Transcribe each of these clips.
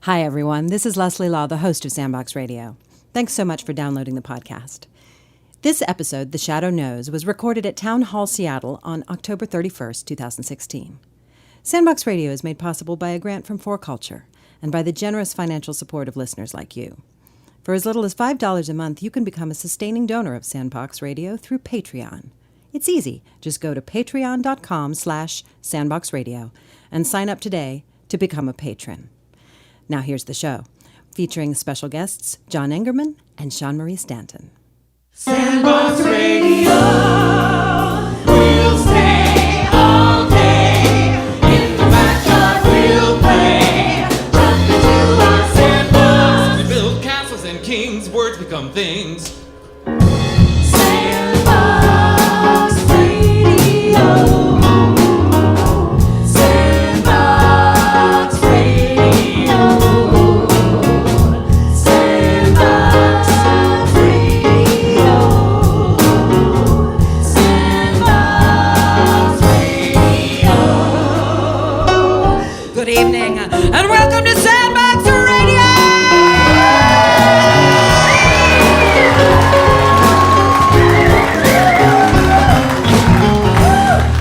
Hi, everyone. This is Leslie Law, the host of Sandbox Radio. Thanks so much for downloading the podcast. This episode, The Shadow Knows, was recorded at Town Hall, Seattle on October 31st, 2016. Sandbox Radio is made possible by a grant from 4Culture and by the generous financial support of listeners like you. For as little as $5 a month, you can become a sustaining donor of Sandbox Radio through Patreon. It's easy. Just go to patreon.com/sandboxradio and sign up today to become a patron. Now here's the show, featuring special guests John Engerman and Shawnmarie Stanton. Sandbox Radio, we'll stay all day. In the backyard we'll play. Jump into our sandbox. We build castles and kings, words become things. Sandbox Radio. Sandbox Radio. Sandbox Radio. Sandbox Radio. Good evening, and welcome to Sandbox Radio!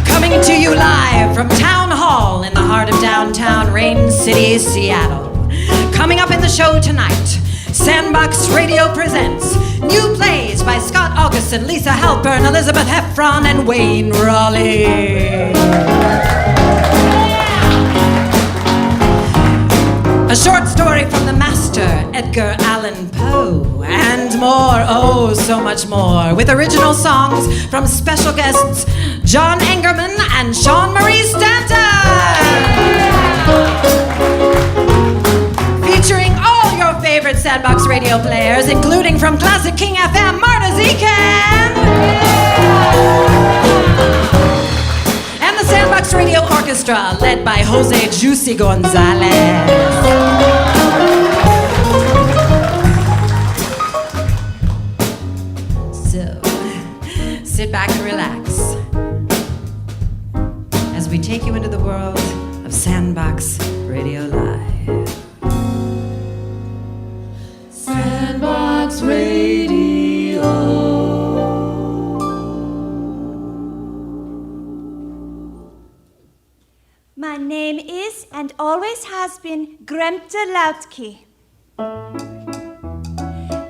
Coming to you live from Town Hall in the heart of downtown Rain City, Seattle. Coming up in the show tonight, Sandbox Radio presents new plays by Scot, Augustson, Lisa Halpern, Elizabeth Heffron, and Wayne Rawley. A short story from the master, Edgar Allan Poe, and more, oh, so much more, with original songs from special guests John Engerman and Shawnmarie Stanton. Featuring all your favorite Sandbox Radio players, including from Classic King FM, Marta Zekan. And the Sandbox Radio Orchestra, led by Jose Juicy Gonzales. So, sit back and relax as we take you into the world of Sandbox Radio Live. Sandbox Radio. My name is and always has been Gremte Lautke.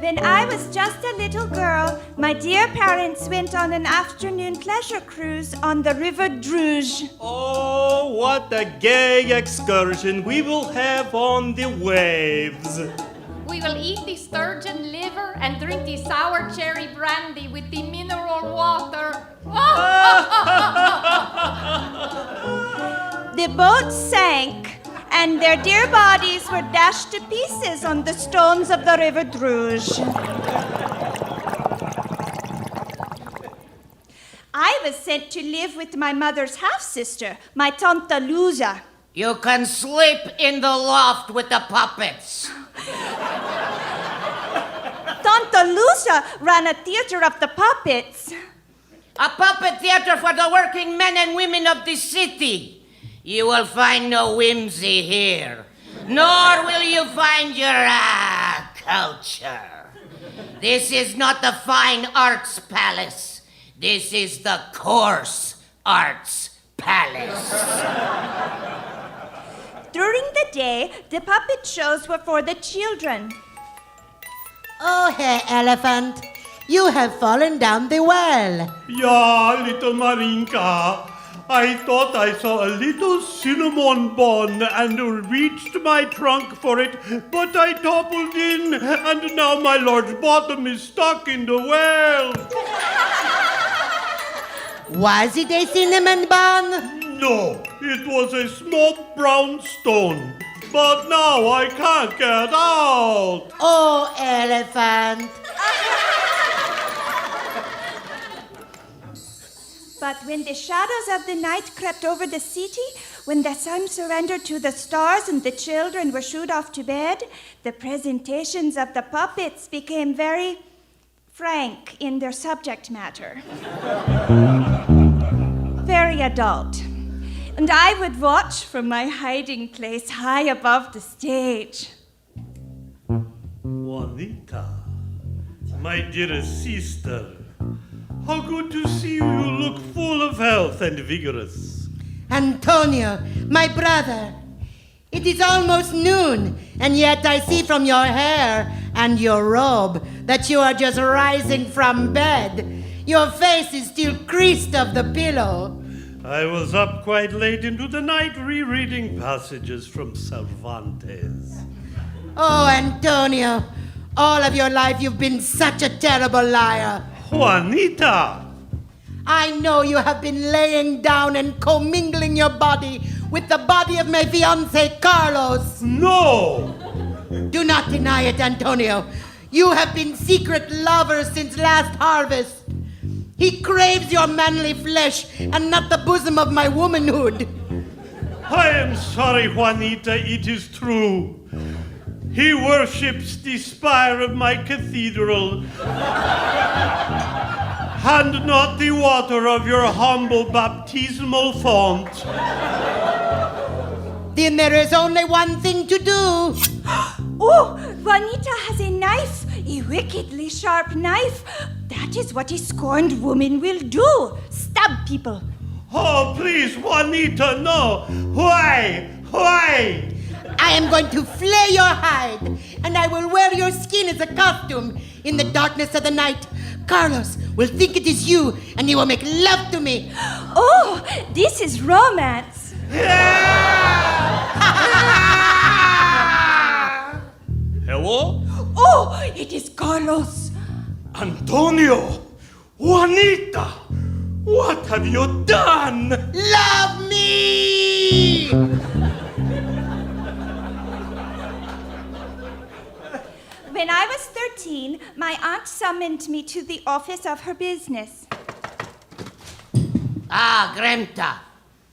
When I was just a little girl, my dear parents went on an afternoon pleasure cruise on the River Druge. Oh, what a gay excursion we will have on the waves. We will eat the sturgeon liver and drink the sour cherry brandy with the mineral water. The boat sank, and their dear bodies were dashed to pieces on the stones of the River Druge. I was sent to live with my mother's half-sister, my Tante Luza. You can sleep in the loft with the puppets. Tante Luza ran a theater of the puppets. A puppet theater for the working men and women of the city. You will find no whimsy here, nor will you find your culture. This is not the fine arts palace. This is the coarse arts palace. During the day, the puppet shows were for the children. Oh, Herr Elephant, you have fallen down the well. Yeah, little Marinka. I thought I saw a little cinnamon bun and reached my trunk for it, but I toppled in, and now my lord's bottom is stuck in the well. Was it a cinnamon bun? No, it was a small brown stone. But now I can't get out. Oh, Elephant. But when the shadows of the night crept over the city, when the sun surrendered to the stars and the children were shooed off to bed, the presentations of the puppets became very frank in their subject matter. Very adult. And I would watch from my hiding place high above the stage. Juanita, my dearest sister, how good to see you. You look full of health and vigorous. Antonio, my brother, it is almost noon, and yet I see from your hair and your robe that you are just rising from bed. Your face is still creased of the pillow. I was up quite late into the night rereading passages from Cervantes. Oh, Antonio, all of your life you've been such a terrible liar. Juanita! I know you have been laying down and commingling your body with the body of my fiancé Carlos. No! Do not deny it, Antonio. You have been secret lovers since last harvest. He craves your manly flesh and not the bosom of my womanhood. I am sorry, Juanita, it is true. He worships the spire of my cathedral and not the water of your humble baptismal font. Then there is only one thing to do. Oh, Juanita has a knife, a wickedly sharp knife. That is what a scorned woman will do. Stab people. Oh, please, Juanita, no. Why? Why? I am going to flay your hide, and I will wear your skin as a costume. In the darkness of the night, Carlos will think it is you, and he will make love to me. Oh, this is romance. Hello? Oh, it is Carlos. Antonio! Juanita! What have you done? Love me! When I was 13, my aunt summoned me to the office of her business. Ah, Greta,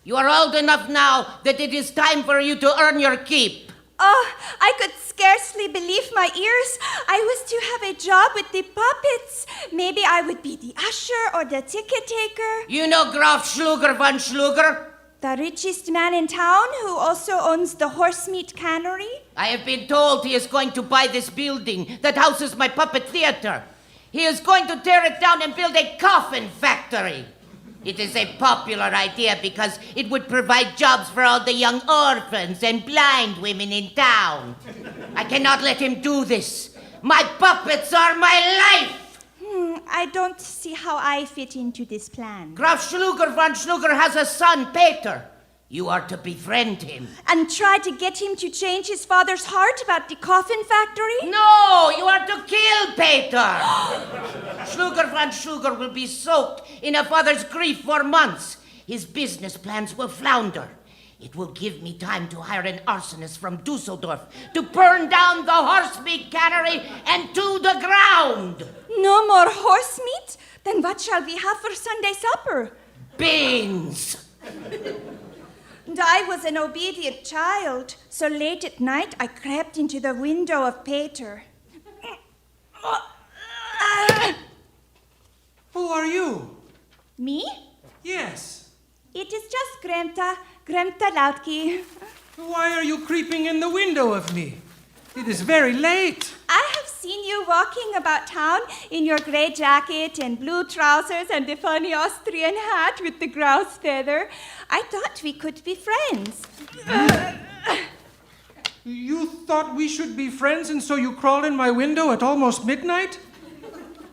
you are old enough now that it is time for you to earn your keep. Oh, I could scarcely believe my ears. I was to have a job with the puppets. Maybe I would be the usher or the ticket taker. You know Graf Schluger von Schluger? The richest man in town who also owns the horse meat cannery. I have been told he is going to buy this building that houses my puppet theater. He is going to tear it down and build a coffin factory. It is a popular idea because it would provide jobs for all the young orphans and blind women in town. I cannot let him do this. My puppets are my life. I don't see how I fit into this plan. Graf Schluger von Schluger has a son, Peter. You are to befriend him. And try to get him to change his father's heart about the coffin factory? No, you are to kill Peter. Schluger von Schluger will be soaked in a father's grief for months. His business plans will flounder. It will give me time to hire an arsonist from Dusseldorf to burn down the horse meat cannery and to the ground. No more horse meat? Then what shall we have for Sunday supper? Beans. And I was an obedient child, so late at night I crept into the window of Peter. Who are you? Me? Yes. It is just Greta Lautke. Why are you creeping in the window of me? It is very late. I have seen you walking about town in your gray jacket and blue trousers and the funny Austrian hat with the grouse feather. I thought we could be friends. You thought we should be friends, and so you crawled in my window at almost midnight?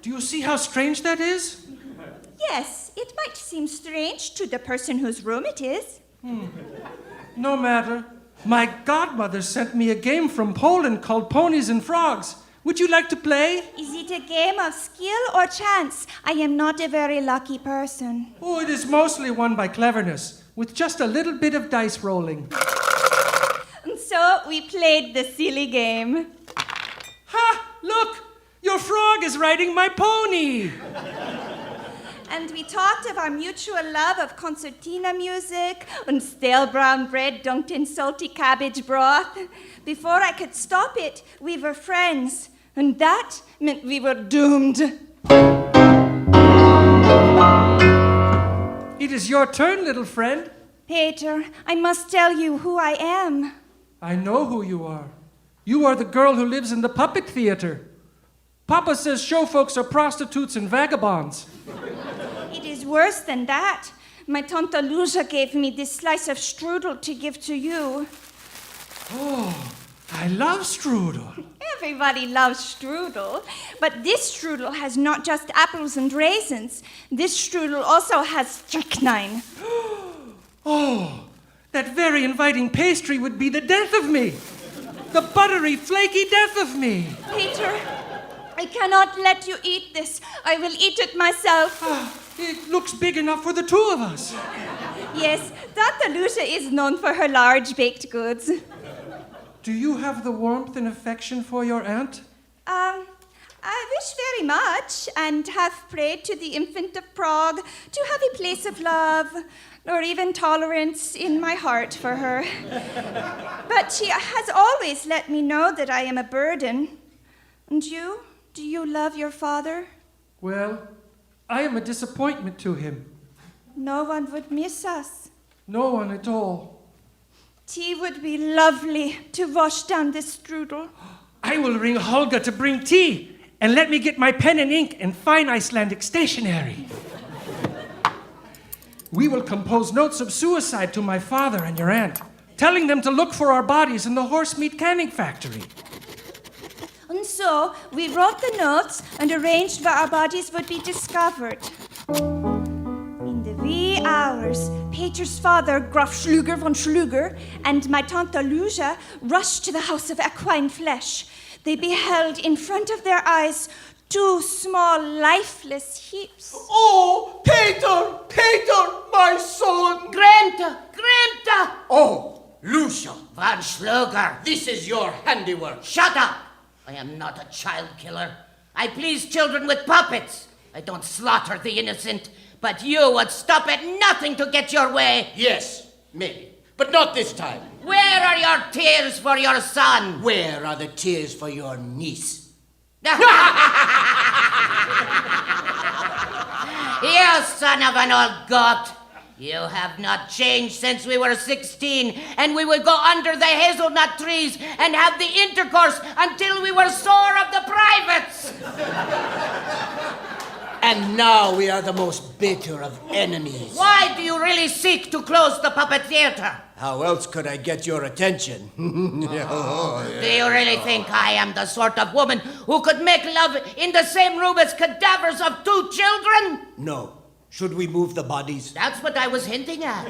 Do you see how strange that is? Yes, it might seem strange to the person whose room it is. No matter. My godmother sent me a game from Poland called Ponies and Frogs. Would you like to play? Is it a game of skill or chance? I am not a very lucky person. Oh, it is mostly won by cleverness, with just a little bit of dice rolling. And so we played the silly game. Ha! Look! Your frog is riding my pony! And we talked of our mutual love of concertina music and stale brown bread dunked in salty cabbage broth. Before I could stop it, we were friends, and that meant we were doomed. It is your turn, little friend. Peter, I must tell you who I am. I know who you are. You are the girl who lives in the puppet theater. Papa says show folks are prostitutes and vagabonds. It is worse than that. My Tante Lucia gave me this slice of strudel to give to you. Oh, I love strudel. Everybody loves strudel, but this strudel has not just apples and raisins. This strudel also has strychnine. Oh, that very inviting pastry would be the death of me. The buttery, flaky death of me. Peter, I cannot let you eat this. I will eat it myself. It looks big enough for the two of us. Yes, Tante Lucia is known for her large baked goods. Do you have the warmth and affection for your aunt? I wish very much, and have prayed to the infant of Prague to have a place of love, or even tolerance in my heart for her. But she has always let me know that I am a burden. And you? Do you love your father? Well, I am a disappointment to him. No one would miss us. No one at all. Tea would be lovely to wash down this strudel. I will ring Holga to bring tea, and let me get my pen and ink and fine Icelandic stationery. We will compose notes of suicide to my father and your aunt, telling them to look for our bodies in the horse meat canning factory. And so we wrote the notes and arranged where our bodies would be discovered. In the wee hours, Peter's father, Graf Schlüger von Schlüger, and my Tante Lucia rushed to the house of equine flesh. They beheld in front of their eyes 2 small, lifeless heaps. Oh, Peter, my son! Granta! Oh, Lucia, Von Schlüger, this is your handiwork. shut up! I am not a child killer. I please children with puppets. I don't slaughter the innocent, but you would stop at nothing to get your way. Yes, maybe, but not this time. Where are your tears for your son? Where are the tears for your niece? You son of an old goat! You have not changed since we were 16, and we would go under the hazelnut trees and have the intercourse until we were sore of the privates. And now we are the most bitter of enemies. Why do you really seek to close the puppet theater? How else could I get your attention? Do you really think I am the sort of woman who could make love in the same room as cadavers of 2 children? No. Should we move the bodies? That's what I was hinting at.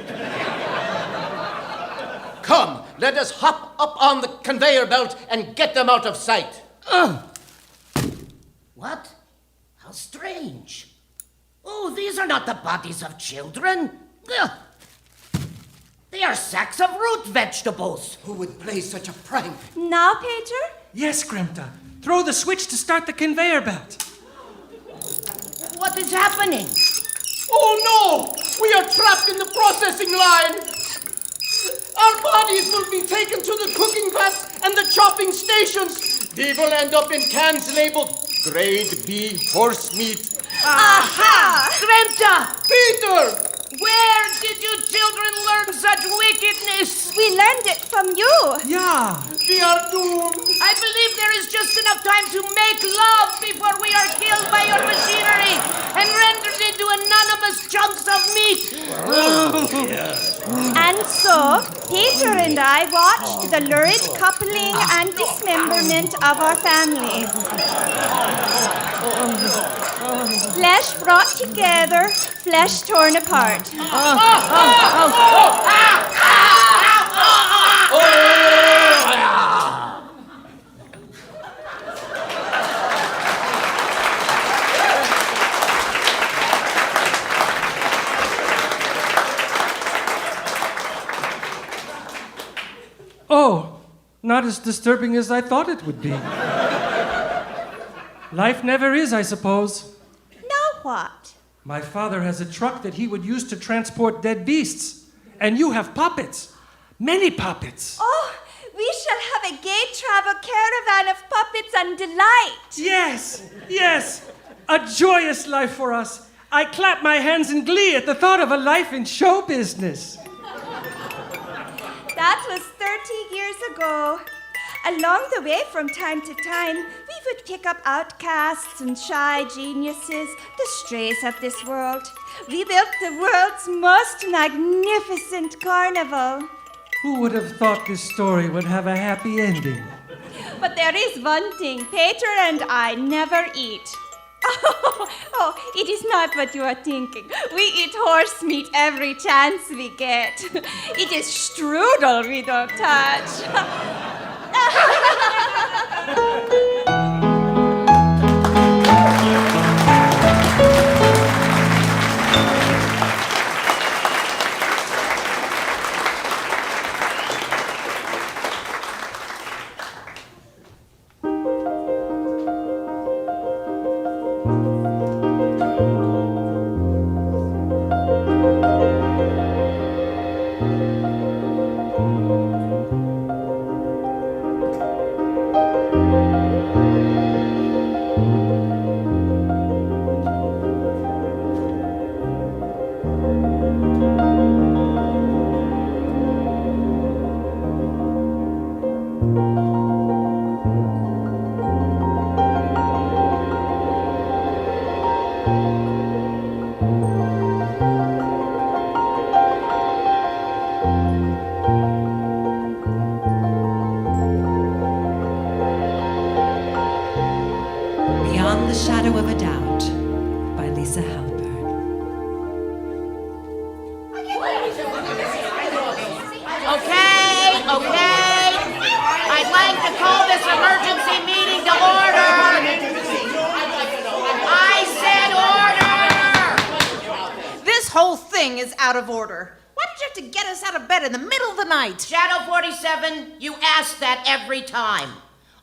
Come, let us hop up on the conveyor belt and get them out of sight. What? How strange. Oh, these are not the bodies of children. Ugh. They are sacks of root vegetables. Who would play such a prank? Now, Peter? Yes, Grandpa. Throw the switch to start the conveyor belt. What is happening? Oh no! We are trapped in the processing line! Our bodies will be taken to the cooking vats and the chopping stations. We will end up in cans labeled Grade B horse meat. Aha! Grandpa! Peter! Where did you children learn such wickedness? We learned it from you. Yeah. We are doomed. I believe there is just enough time to make love before we are killed by your machinery and rendered into anonymous chunks of meat. And so, Peter and I watched the lurid coupling and dismemberment of our family. Flesh brought together, flesh torn apart. Oh, not as disturbing as I thought it would be. Life never is, I suppose. Now what? My father has a truck that he would use to transport dead beasts. And you have puppets. Many puppets. Oh, we shall have a gay travel caravan of puppets and delight. Yes. A joyous life for us. I clap my hands in glee at the thought of a life in show business. That was 30 years ago. Along the way, from time to time, we would pick up outcasts and shy geniuses, the strays of this world. We built the world's most magnificent carnival. Who would have thought this story would have a happy ending? But there is one thing Peter and I never eat. Oh, it is not what you are thinking. We eat horse meat every chance we get. It is strudel we don't touch. Beyond the Shadow of a Doubt by Lisa Halpern. Okay. I'd like to call this emergency meeting to order. I said order! This whole thing is out of order. Why did you have to get us out of bed in the middle of the night? Shadow 47, you ask that every time.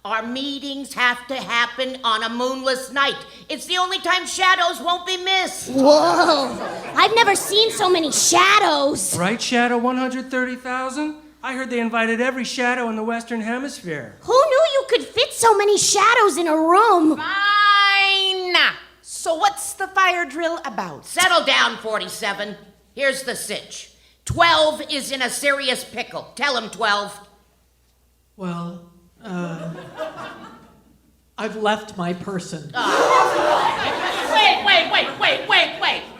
Our meetings have to happen on a moonless night. It's the only time shadows won't be missed. Whoa! I've never seen so many shadows. Right, Shadow 130,000? I heard they invited every shadow in the Western Hemisphere. Who knew you could fit so many shadows in a room? Fine. So what's the fire drill about? Settle down, 47. Here's the sitch. 12 is in a serious pickle. Tell him, 12. Well, I've left my person.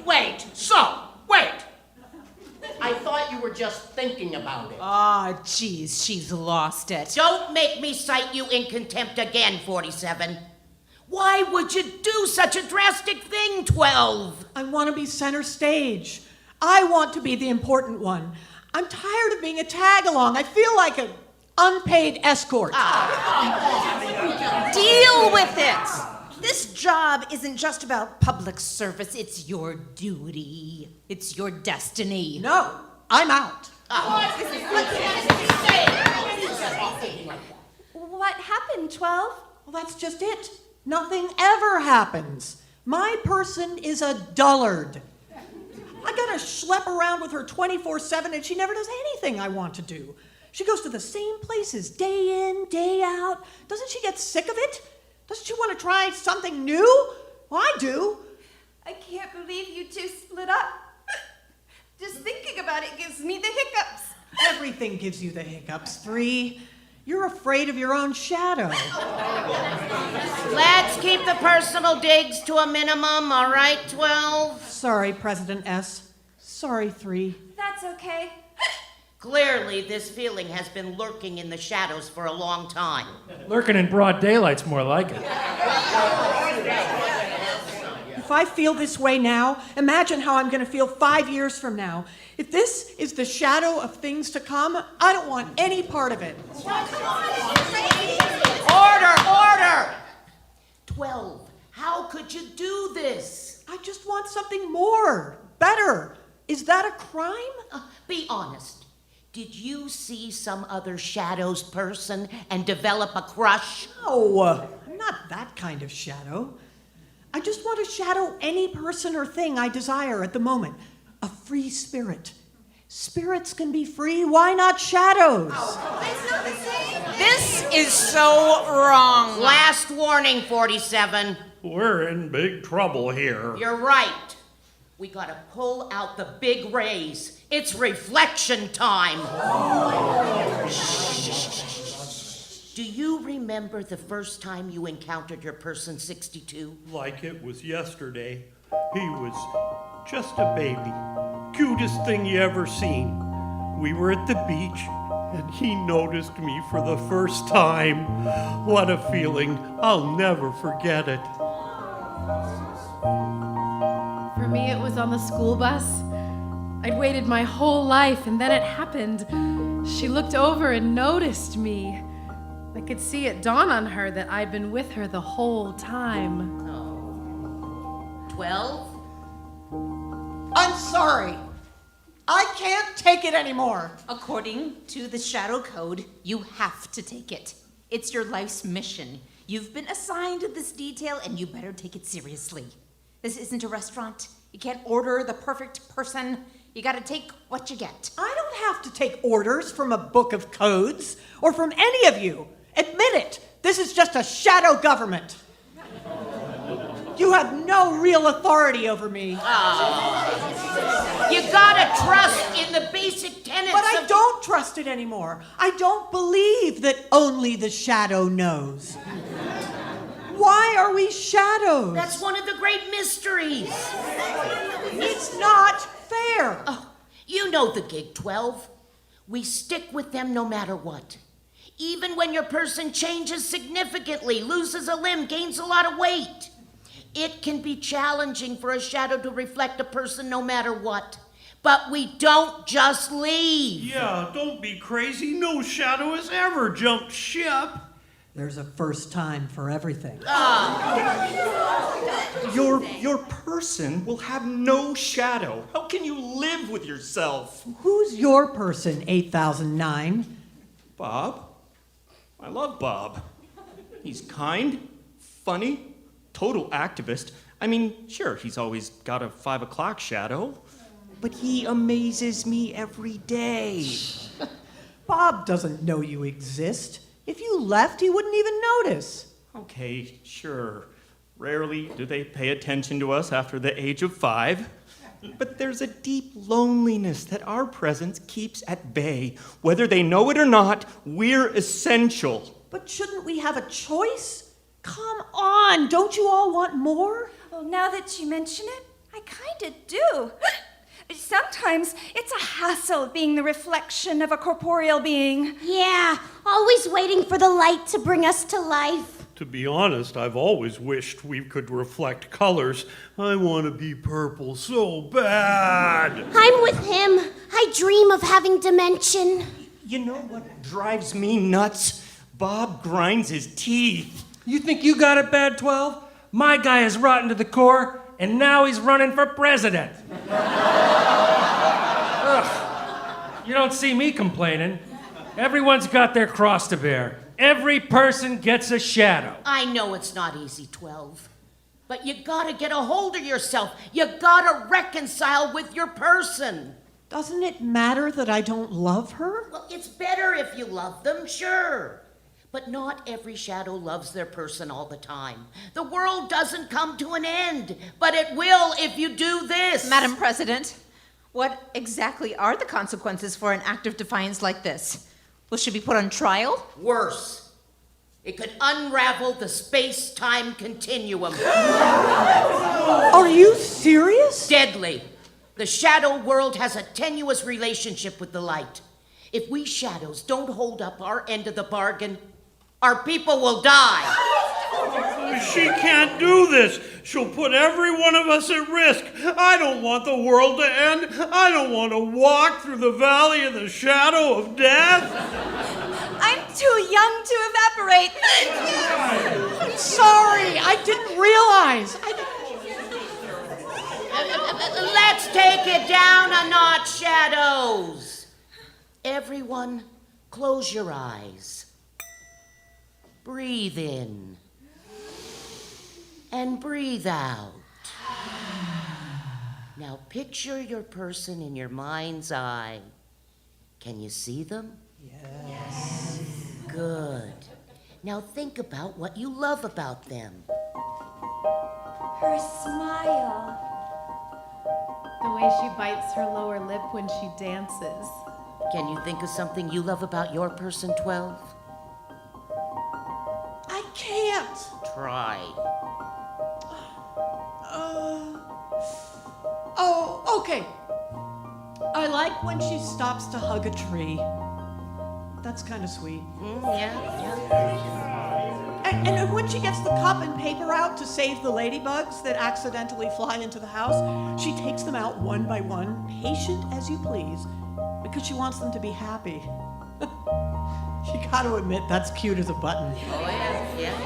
Wait. So, wait. I thought you were just thinking about it. Ah, geez, she's lost it. Don't make me cite you in contempt again, 47. Why would you do such a drastic thing, 12? I want to be center stage. I want to be the important one. I'm tired of being a tag-along. I feel like an unpaid escort. Deal with it. This job isn't just about public service. It's your duty. It's your destiny. No, I'm out. What happened, 12? Well, that's just it. Nothing ever happens. My person is a dullard. I gotta schlep around with her 24/7 and she never does anything I want to do. She goes to the same places day in, day out. Doesn't she get sick of it? Doesn't she want to try something new? Well, I do. I can't believe you two split up. Just thinking about it gives me the hiccups. Everything gives you the hiccups, 3. You're afraid of your own shadow. Let's keep the personal digs to a minimum, all right, 12? Sorry, President S. Sorry, 3. That's okay. Clearly, this feeling has been lurking in the shadows for a long time. Lurking in broad daylight's more like it. If I feel this way now, imagine how I'm going to feel 5 years from now. If this is the shadow of things to come, I don't want any part of it. Order! 12, how could you do this? I just want something more, better. Is that a crime? Be honest. Did you see some other shadow's person and develop a crush? No, I'm not that kind of shadow. I just want to shadow any person or thing I desire at the moment. A free spirit. Spirits can be free. Why not shadows? This is so wrong. Last warning, 47. We're in big trouble here. You're right. We gotta pull out the big rays. It's reflection time. Do you remember the first time you encountered your person 62? Like it was yesterday. He was just a baby. Cutest thing you ever seen. We were at the beach, and he noticed me for the first time. What a feeling. I'll never forget it. For me, it was on the school bus. I'd waited my whole life, and then it happened. She looked over and noticed me. I could see it dawn on her that I'd been with her the whole time. 12? I'm sorry. I can't take it anymore. According to the Shadow Code, you have to take it. It's your life's mission. You've been assigned to this detail, and you better take it seriously. This isn't a restaurant. You can't order the perfect person. You gotta take what you get. I don't have to take orders from a book of codes or from any of you. Admit it. This is just a shadow government. You have no real authority over me. You gotta trust in the basic tenets But I don't trust it anymore. I don't believe that only the shadow knows. Why are we shadows? That's one of the great mysteries. It's not fair. Oh, you know the gig, 12. We stick with them no matter what. Even when your person changes significantly, loses a limb, gains a lot of weight. It can be challenging for a shadow to reflect a person no matter what. But we don't just leave. Yeah, don't be crazy. No shadow has ever jumped ship. There's a first time for everything. Your person will have no shadow. How can you live with yourself? Who's your person, 8009? Bob. I love Bob. He's kind, funny, total activist. I mean, sure, he's always got a 5 o'clock shadow, but he amazes me every day. Bob doesn't know you exist. If you left, he wouldn't even notice. Okay, sure. Rarely do they pay attention to us after the age of 5. But there's a deep loneliness that our presence keeps at bay. Whether they know it or not, we're essential. But shouldn't we have a choice? Come on, don't you all want more? Well, now that you mention it, I kind of do. Sometimes it's a hassle being the reflection of a corporeal being. Yeah, always waiting for the light to bring us to life. To be honest, I've always wished we could reflect colors. I want to be purple so bad. I'm with him. I dream of having dimension. You know what drives me nuts? Bob grinds his teeth. You think you got it bad, 12? My guy is rotten to the core, and now he's running for president. Ugh. You don't see me complaining. Everyone's got their cross to bear. Every person gets a shadow. I know it's not easy, 12. But you gotta get a hold of yourself. You gotta reconcile with your person. Doesn't it matter that I don't love her? Well, it's better if you love them, sure. But not every shadow loves their person all the time. The world doesn't come to an end, but it will if you do this. Madam President, what exactly are the consequences for an act of defiance like this? Will she be put on trial? Worse. It could unravel the space-time continuum. Are you serious? Deadly. The shadow world has a tenuous relationship with the light. If we shadows don't hold up our end of the bargain, our people will die. She can't do this. She'll put every one of us at risk. I don't want the world to end. I don't want to walk through the valley of the shadow of death. I'm too young to evaporate. I'm sorry. I didn't realize. Let's take it down a notch, shadows. Everyone, close your eyes. Breathe in. And breathe out. Now picture your person in your mind's eye. Can you see them? Yes. Good. Now think about what you love about them. Her smile. The way she bites her lower lip when she dances. Can you think of something you love about your person, 12? can't. Try. Oh, okay. I like when she stops to hug a tree. That's kind of sweet. Yeah. And when she gets the cup and paper out to save the ladybugs that accidentally fly into the house, she takes them out one by one, patient as you please, because she wants them to be happy. You gotta admit, that's cute as a button. Oh, yeah.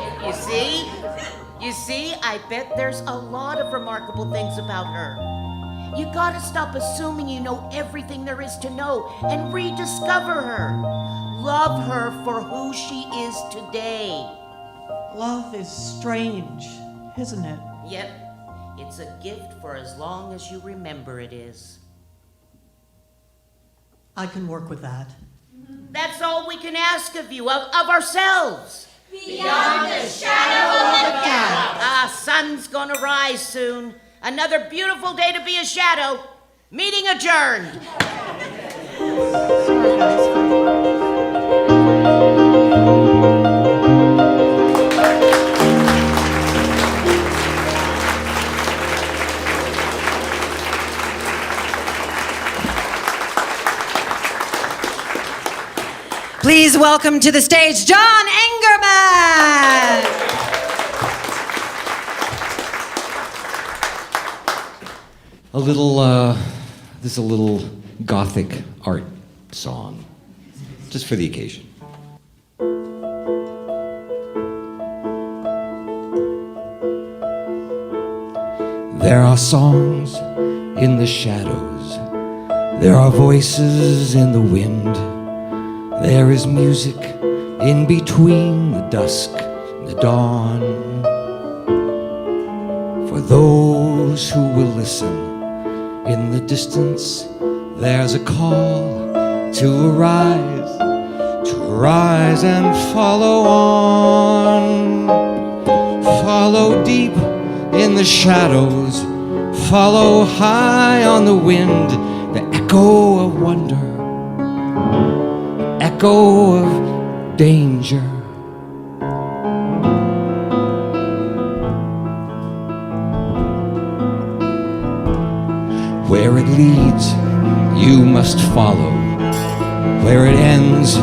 You see, I bet there's a lot of remarkable things about her. You gotta stop assuming you know everything there is to know and rediscover her. Love her for who she is today. Love is strange, isn't it? Yep. It's a gift for as long as you remember it is. I can work with that. That's all we can ask of you, of ourselves. Beyond the shadow of a doubt. Sun's gonna rise soon. Another beautiful day to be a shadow. Meeting adjourned. Please welcome to the stage John Engerman. This is a little gothic art song, just for the occasion. There are songs in the shadows, there are voices in the wind, there is music in between the dusk and the dawn. For those who will listen, in the distance, there's a call to arise and follow on. Follow deep in the shadows, follow high on the wind, the echo of wonder, echo of danger. Where it leads, you must follow. Where it ends,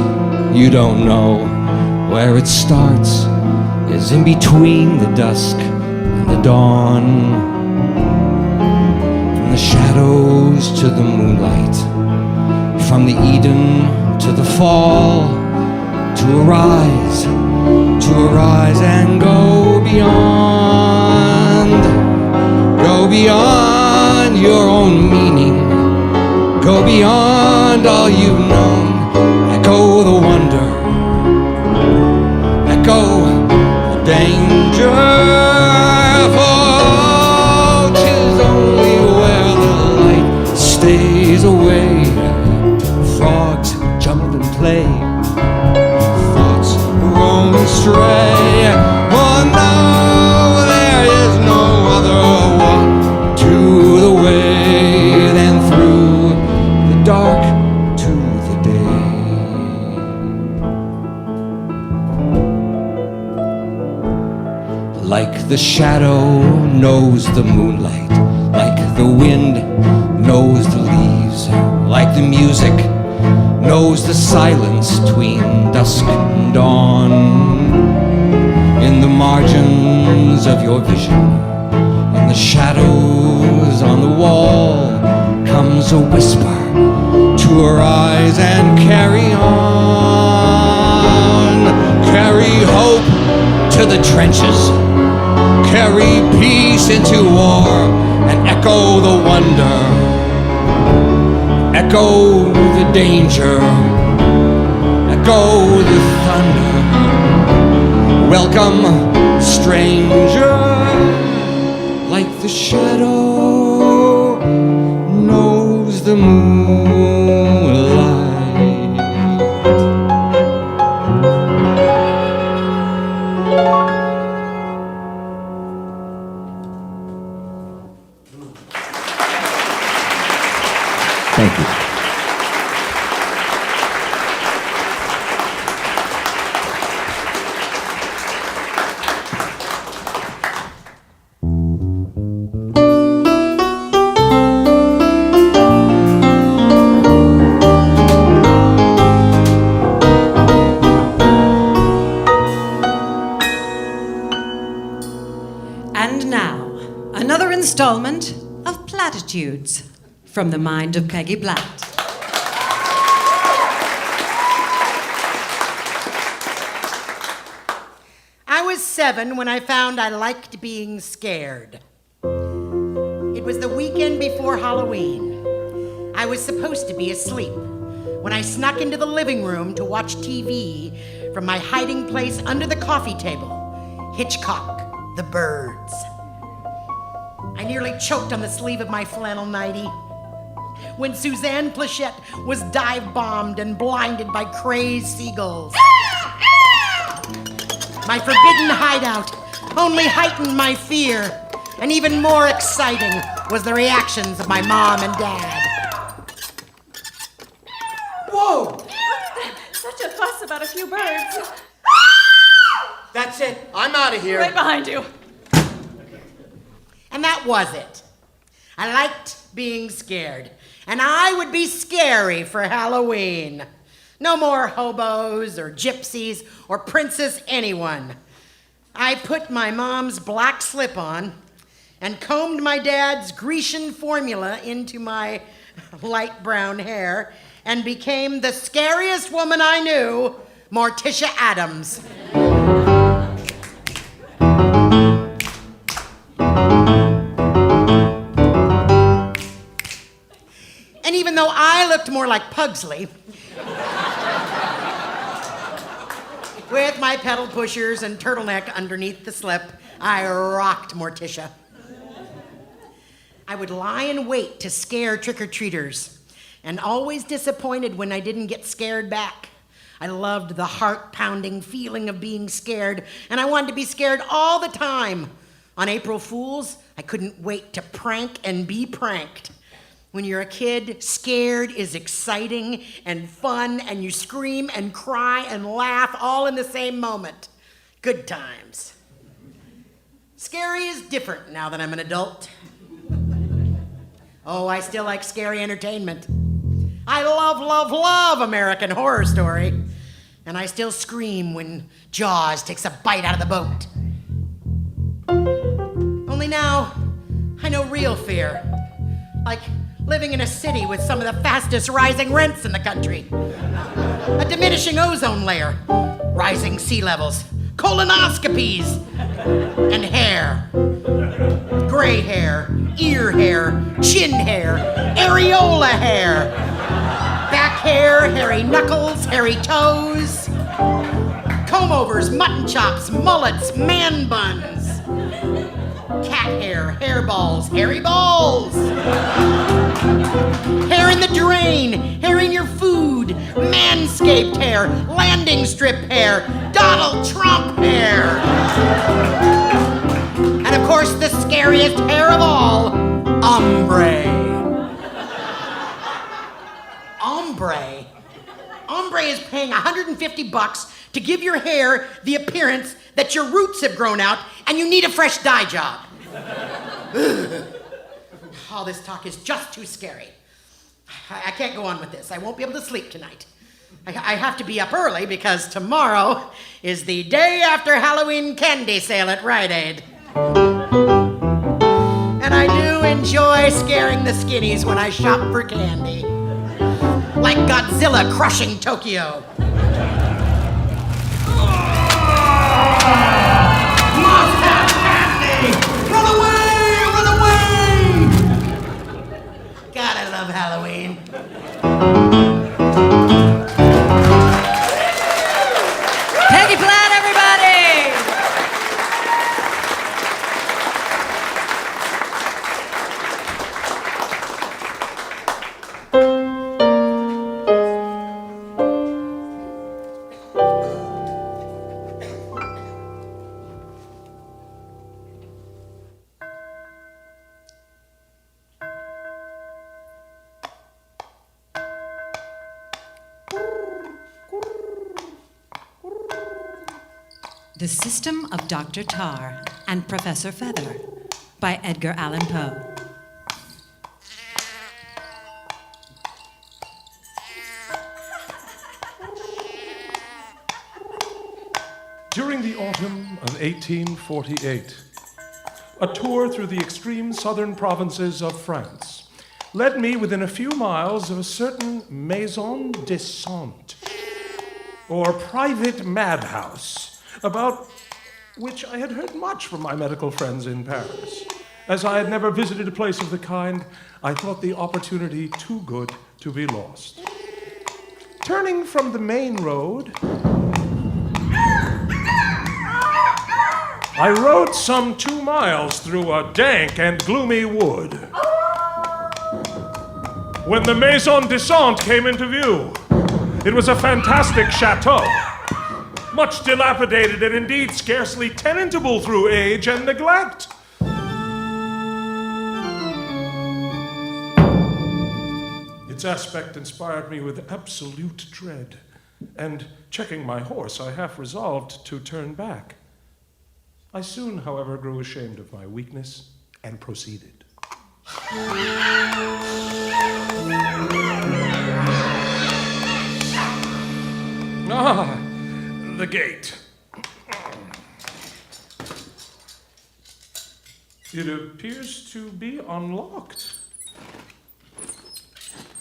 you don't know. Where it starts is in between the dusk and the dawn. From the shadows to the moonlight, from the Eden to the fall, to arise and go beyond your own meaning, go beyond all you've known, echo the wonder, echo the danger, for 'tis only where the light stays away, frogs jump and play, thoughts roam astray. Oh no, there is no other walk to the way than through the dark to the day. Like the shadow knows the moonlight, like the wind knows the leaves, like the music knows the silence between dusk and dawn. In the margins of your vision, in the shadows on the wall, comes a whisper to arise and carry on. Carry hope to the trenches, carry peace into war, and echo the wonder, echo the danger, echo the thunder. Welcome, stranger, like the shadow knows the moonlight. Thank you. installment of Plattitudes from the mind of Peggy Platt. I was 7 when I found I liked being scared. It was the weekend before Halloween. I was supposed to be asleep when I snuck into the living room to watch TV from my hiding place under the coffee table, Hitchcock, The Birds. I nearly choked on the sleeve of my flannel nightie when Suzanne Plachette was dive-bombed and blinded by crazed seagulls. My forbidden hideout only heightened my fear, and even more exciting was the reactions of my mom and dad. Whoa! Such a fuss about a few birds. That's it. I'm out of here. Right behind you. And that was it. I liked being scared, and I would be scary for Halloween. No more hobos or gypsies or Princess anyone. I put my mom's black slip on and combed my dad's Grecian formula into my light brown hair and became the scariest woman I knew, Morticia Adams. And even though I looked more like Pugsley, with my pedal pushers and turtleneck underneath the slip, I rocked Morticia. I would lie in wait to scare trick-or-treaters, and always disappointed when I didn't get scared back. I loved the heart-pounding feeling of being scared, and I wanted to be scared all the time. On April Fools, I couldn't wait to prank and be pranked. When you're a kid, scared is exciting and fun, and you scream and cry and laugh all in the same moment. Good times. Scary is different now that I'm an adult. Oh, I still like scary entertainment. I love, love, love American Horror Story. And I still scream when Jaws takes a bite out of the boat. Only now, I know real fear. Like living in a city with some of the fastest rising rents in the country. A diminishing ozone layer, rising sea levels, colonoscopies, and hair. Gray hair, ear hair, chin hair, areola hair. Back hair, hairy knuckles, hairy toes. Comb-overs, mutton chops, mullets, man buns. Cat hair, hairballs, hairy balls. Hair in the drain, hair in your food, manscaped hair, landing strip hair, Donald Trump hair. And of course, the scariest hair of all, ombre. Ombre? Ombre is paying $150 to give your hair the appearance that your roots have grown out and you need a fresh dye job. All this talk is just too scary. I can't go on with this. I won't be able to sleep tonight. I have to be up early because tomorrow is the day after Halloween candy sale at Rite Aid. And I do enjoy scaring the skinnies when I shop for candy. Like Godzilla crushing Tokyo. Must-have candy! Run away! Run away! God, I love Halloween. Peggy Platt, everybody! The System of Dr. Tarr and Professor Fether by Edgar Allan Poe. During the autumn of 1848, a tour through the extreme southern provinces of France led me within a few miles of a certain maison de santé, or private madhouse, about which I had heard much from my medical friends in Paris. As I had never visited a place of the kind, I thought the opportunity too good to be lost. Turning from the main road, I rode some 2 miles through a dank and gloomy wood. When the Maison de Santé came into view, it was a fantastic chateau, much dilapidated and indeed scarcely tenantable through age and neglect. Its aspect inspired me with absolute dread, and checking my horse, I half resolved to turn back. I soon, however, grew ashamed of my weakness and proceeded. Ah, the gate. It appears to be unlocked.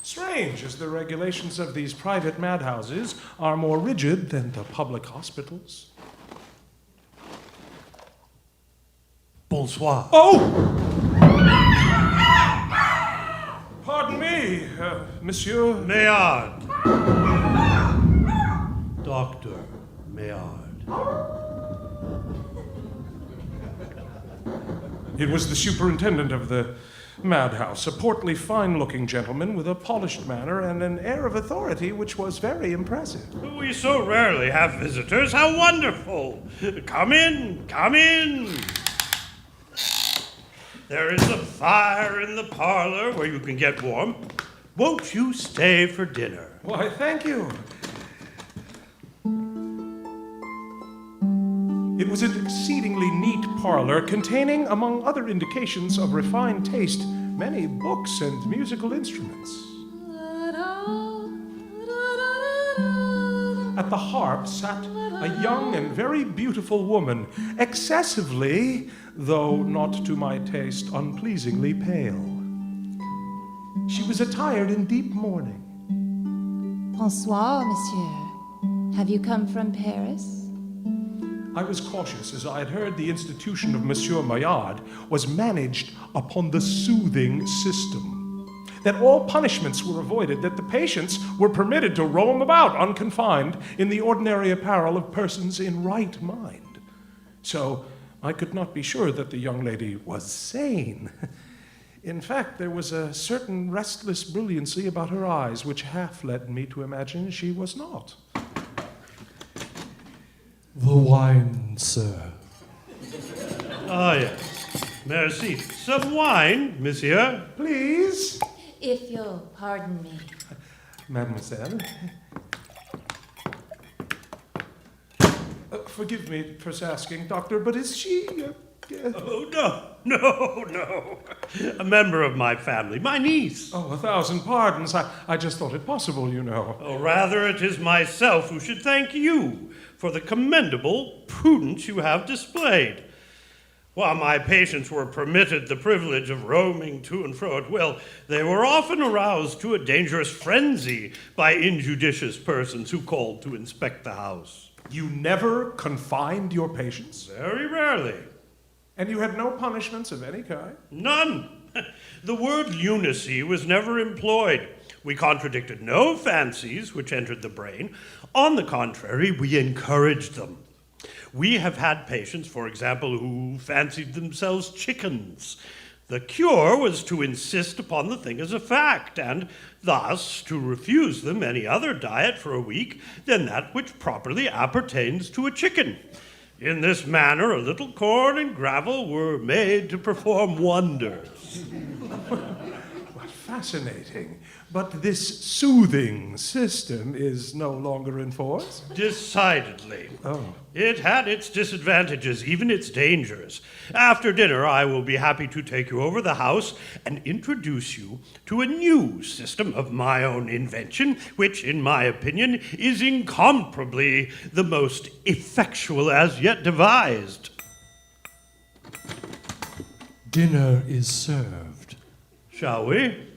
Strange, as the regulations of these private madhouses are more rigid than the public hospitals. Bonsoir. Oh! Pardon me, Monsieur. Maillard. Dr. Maillard. It was the superintendent of the madhouse, a portly, fine-looking gentleman with a polished manner and an air of authority which was very impressive. We so rarely have visitors. How wonderful! Come in, come in. There is a fire in the parlor where you can get warm. Won't you stay for dinner? Why, thank you. It was an exceedingly neat parlor containing, among other indications of refined taste, many books and musical instruments. At the harp sat a young and very beautiful woman, excessively, though not to my taste, unpleasingly pale. She was attired in deep mourning. Bonsoir, monsieur. Have you come from Paris? I was cautious, as I had heard the institution of Monsieur Maillard was managed upon the soothing system, that all punishments were avoided, that the patients were permitted to roam about unconfined in the ordinary apparel of persons in right mind. So I could not be sure that the young lady was sane. In fact, there was a certain restless brilliancy about her eyes which half led me to imagine she was not. The wine, sir. Ah, yes. Merci. Some wine, monsieur. Please. If you'll pardon me. Mademoiselle. Forgive me for asking, Doctor, but is she... Oh, no. A member of my family, my niece. Oh, 1,000 pardons. I just thought it possible, you know. Oh, rather, it is myself who should thank you for the commendable prudence you have displayed. While my patients were permitted the privilege of roaming to and fro at will, they were often aroused to a dangerous frenzy by injudicious persons who called to inspect the house. You never confined your patients? Very rarely. And you had no punishments of any kind? None. The word lunacy was never employed. We contradicted no fancies which entered the brain. On the contrary, we encouraged them. We have had patients, for example, who fancied themselves chickens. The cure was to insist upon the thing as a fact, and thus to refuse them any other diet for a week than that which properly appertains to a chicken. In this manner, a little corn and gravel were made to perform wonders. Fascinating. But this soothing system is no longer in force? Decidedly. Oh. It had its disadvantages, even its dangers. After dinner, I will be happy to take you over the house and introduce you to a new system of my own invention, which, in my opinion, is incomparably the most effectual as yet devised. Dinner is served. Shall we?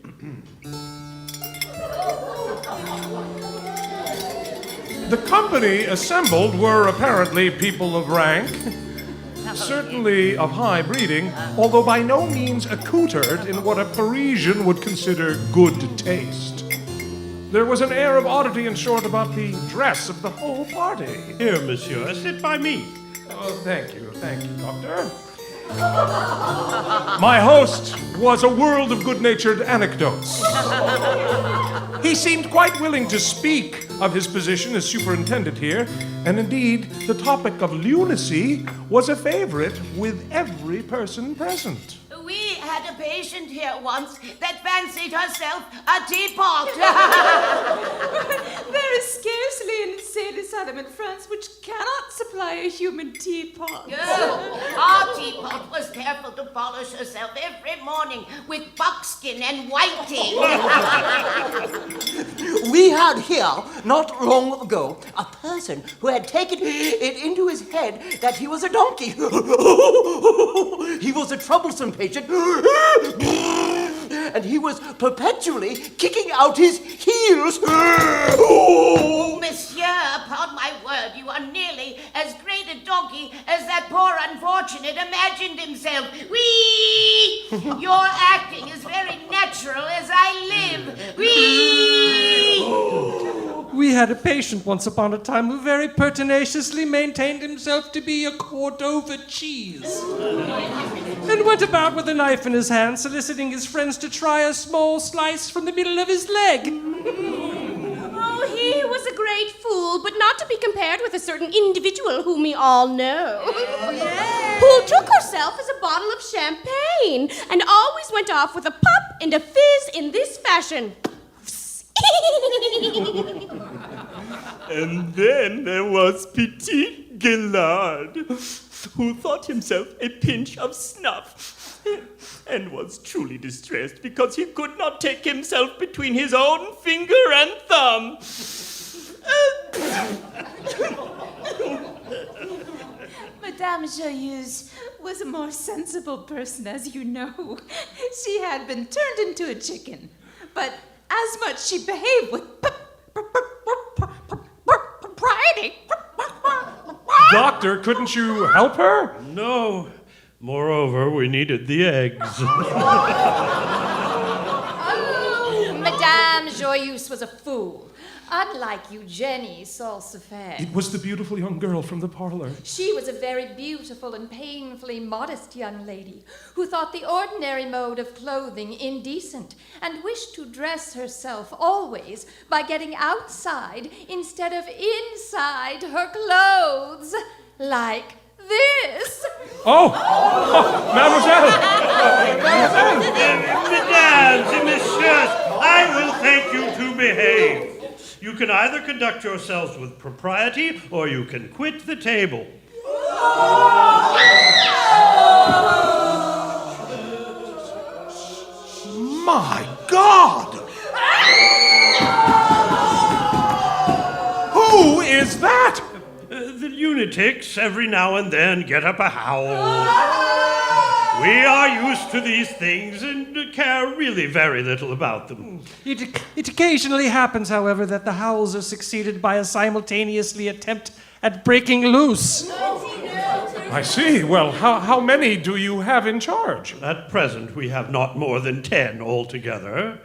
The company assembled were apparently people of rank, certainly of high breeding, although by no means accoutred in what a Parisian would consider good taste. There was an air of oddity, in short, about the dress of the whole party. Here, monsieur, sit by me. Oh, thank you, Doctor. My host was a world of good-natured anecdotes. He seemed quite willing to speak of his position as superintendent here, and indeed, the topic of lunacy was a favorite with every person present. We had a patient here once that fancied herself a teapot. There is scarcely an insane asylum in France which cannot supply a human teapot. Our teapot was careful to polish herself every morning with buckskin and whiting. We had here, not long ago, a person who had taken it into his head that he was a donkey. He was a troublesome patient, and he was perpetually kicking out his heels. Oh, monsieur, upon my word, you are nearly as great a donkey as that poor unfortunate imagined himself. Whee! Your acting is very natural as I live. Whee! We had a patient once upon a time who very pertinaciously maintained himself to be a Cordova cheese. And went about with a knife in his hand, soliciting his friends to try a small slice from the middle of his leg. Oh, he was a great fool, but not to be compared with a certain individual whom we all know. Who took herself as a bottle of champagne and always went off with a pop and a fizz in this fashion. And then there was Petit Gillard, who thought himself a pinch of snuff, and was truly distressed because he could not take himself between his own finger and thumb. Madame Joyeuse was a more sensible person, as you know. She had been turned into a chicken, but as much she behaved with propriety. Doctor, couldn't you help her? No. Moreover, we needed the eggs. Oh, Madame Joyeuse was a fool. Unlike Eugenie Salsafare. It was the beautiful young girl from the parlor. She was a very beautiful and painfully modest young lady who thought the ordinary mode of clothing indecent and wished to dress herself always by getting outside instead of inside her clothes. Like this. Oh, mademoiselle! Mesdames and messieurs, I will thank you to behave. You can either conduct yourselves with propriety, or you can quit the table. My God! Who is that? The lunatics every now and then get up a howl. We are used to these things and care really very little about them. It occasionally happens, however, that the howls are succeeded by a simultaneously attempt at breaking loose. I see. Well, how many do you have in charge? At present, we have not more than 10 altogether.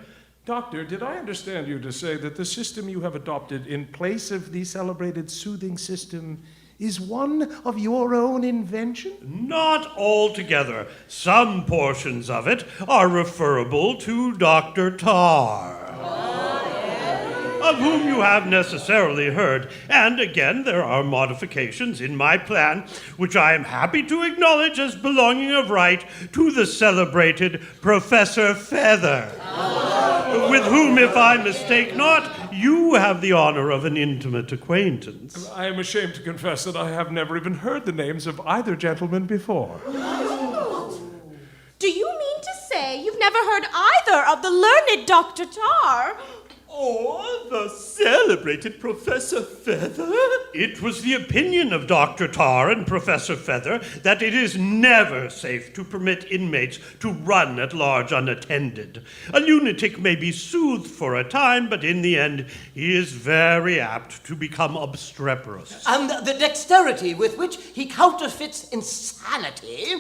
Doctor, did I understand you to say that the system you have adopted in place of the celebrated soothing system is one of your own invention? Not altogether. Some portions of it are referable to Dr. Tarr, of whom you have necessarily heard. And again, there are modifications in my plan, which I am happy to acknowledge as belonging of right to the celebrated Professor Fether, with whom, if I mistake not, you have the honor of an intimate acquaintance. I am ashamed to confess that I have never even heard the names of either gentleman before. Do you mean to say you've never heard either of the learned Dr. Tarr? Or the celebrated Professor Fether? It was the opinion of Dr. Tarr and Professor Fether that it is never safe to permit inmates to run at large unattended. A lunatic may be soothed for a time, but in the end, he is very apt to become obstreperous. And the dexterity with which he counterfeits insanity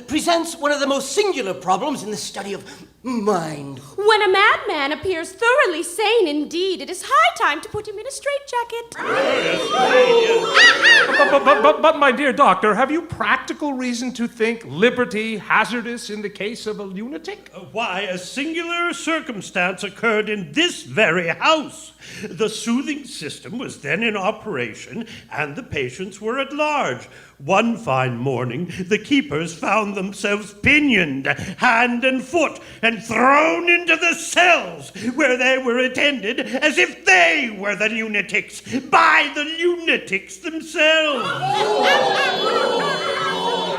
presents one of the most singular problems in the study of mind. When a madman appears thoroughly sane indeed, it is high time to put him in a straitjacket. But, my dear doctor, have you practical reason to think liberty hazardous in the case of a lunatic? Why, a singular circumstance occurred in this very house. The soothing system was then in operation, and the patients were at large. One fine morning, the keepers found themselves pinioned, hand and foot, and thrown into the cells, where they were attended as if they were the lunatics, by the lunatics themselves.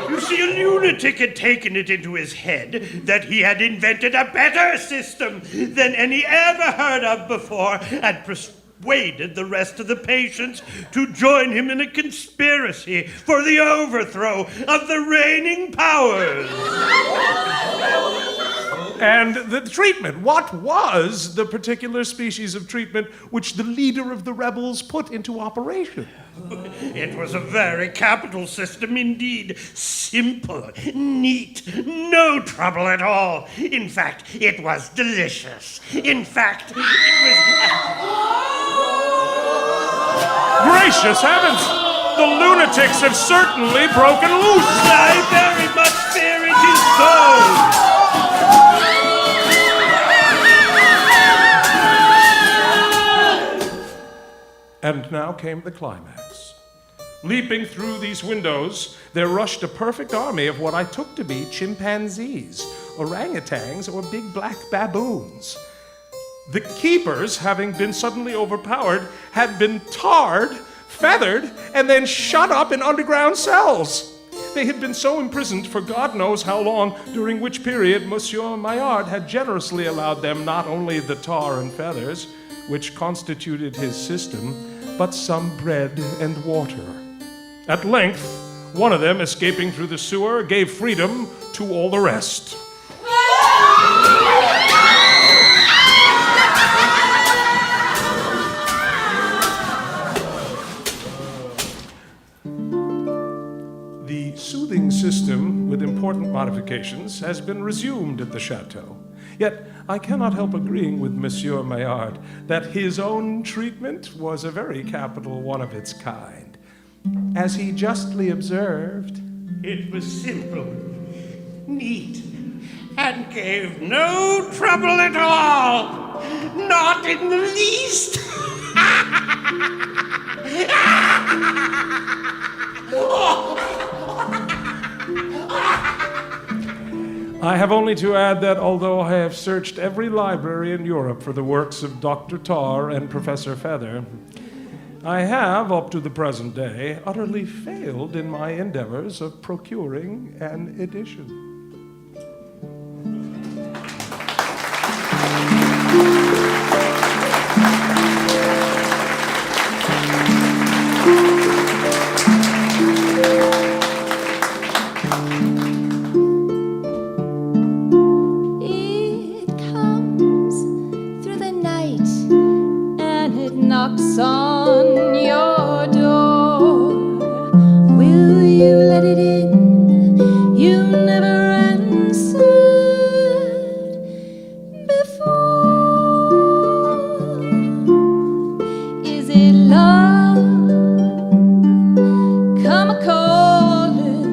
You see, a lunatic had taken it into his head that he had invented a better system than any ever heard of before, and persuaded the rest of the patients to join him in a conspiracy for the overthrow of the reigning powers. And the treatment, what was the particular species of treatment which the leader of the rebels put into operation? It was a very capital system indeed. Simple, neat, no trouble at all. In fact, it was delicious. In fact, it was... Gracious heavens! The lunatics have certainly broken loose! I very much fear it is so! And now came the climax. Leaping through these windows, there rushed a perfect army of what I took to be chimpanzees, orangutans, or big black baboons. The keepers, having been suddenly overpowered, had been tarred, feathered, and then shut up in underground cells. They had been so imprisoned for God knows how long, during which period Monsieur Maillard had generously allowed them not only the tar and feathers, which constituted his system, but some bread and water. At length, one of them, escaping through the sewer, gave freedom to all the rest. The soothing system, with important modifications, has been resumed at the chateau. Yet I cannot help agreeing with Monsieur Maillard that his own treatment was a very capital one of its kind. As he justly observed, it was simple, neat, and gave no trouble at all. Not in the least. I have only to add that although I have searched every library in Europe for the works of Dr. Tarr and Professor Fether, I have, up to the present day, utterly failed in my endeavors of procuring an edition. Knocks on your door. Will you let it in? You never answered before. Is it love? Come a-calling,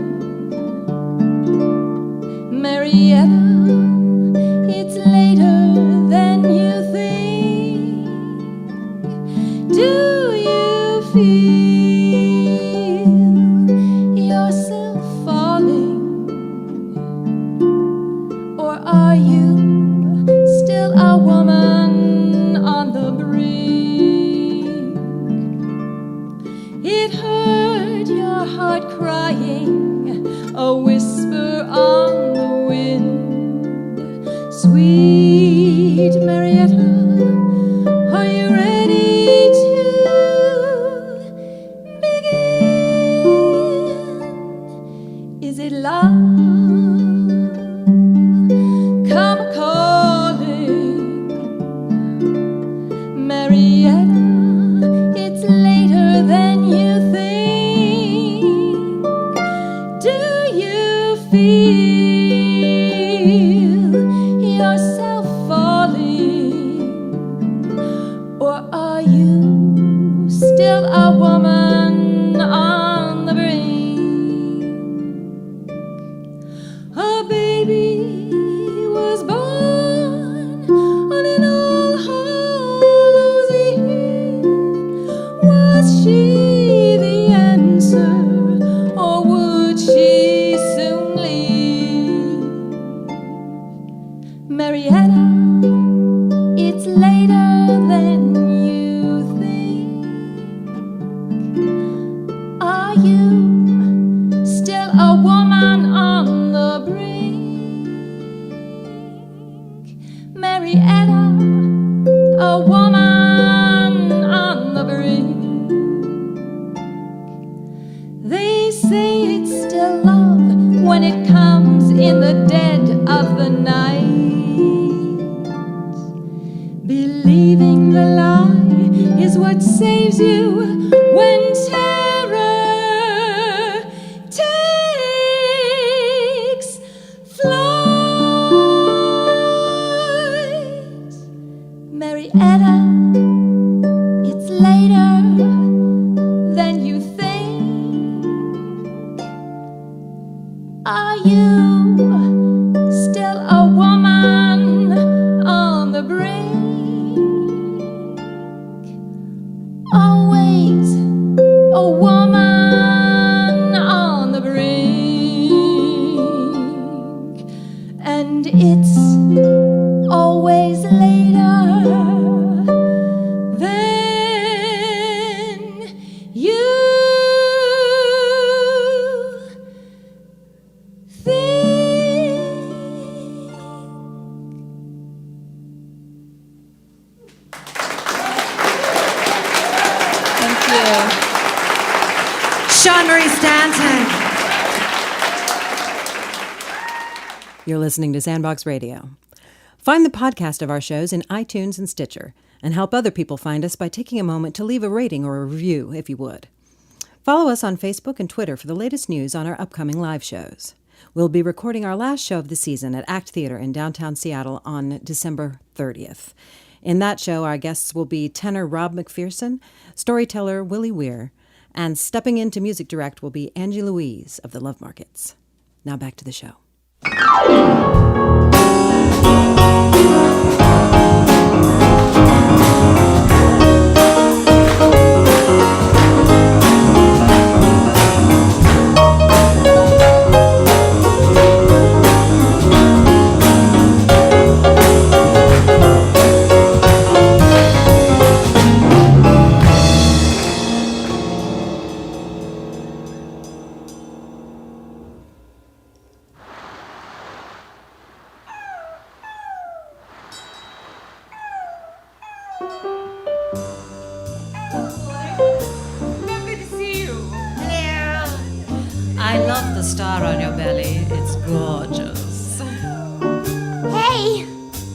Marietta. It's later than you think. Do you feel yourself falling? Or are you still a woman on the brink? It hurt your heart crying, a whisper on the wind. Sweet Marietta, Is it love? Come calling, Marietta. It's later than you think. Do you feel yourself falling, or are you still a woman on the brink? A baby was born on an All Hallows Eve. Was she the answer, or would she soon leave? Marietta, it's later than you think. Are you still a woman on the brink? Marietta, a woman on the brink. They say it's still love when it comes in the dead of the night. Believing the lie is what saves you when terror takes flight. Marietta, it's later than you think. Are you still a woman on the brink? Always a woman on the brink, and it's always later than you think. Thank you. Shawnmarie Stanton. You're listening to Sandbox Radio. Find the podcast of our shows in iTunes and Stitcher, and help other people find us by taking a moment to leave a rating or a review, if you would. Follow us on Facebook and Twitter for the latest news on our upcoming live shows. We'll be recording our last show of the season at ACT Theater in downtown Seattle on December 30th. In that show, our guests will be tenor Rob McPherson, storyteller Willie Weir, and stepping in to music direct will be Angie Louise of the Love Markets. Now back to the show. I love the star on your belly. It's gorgeous. Hey!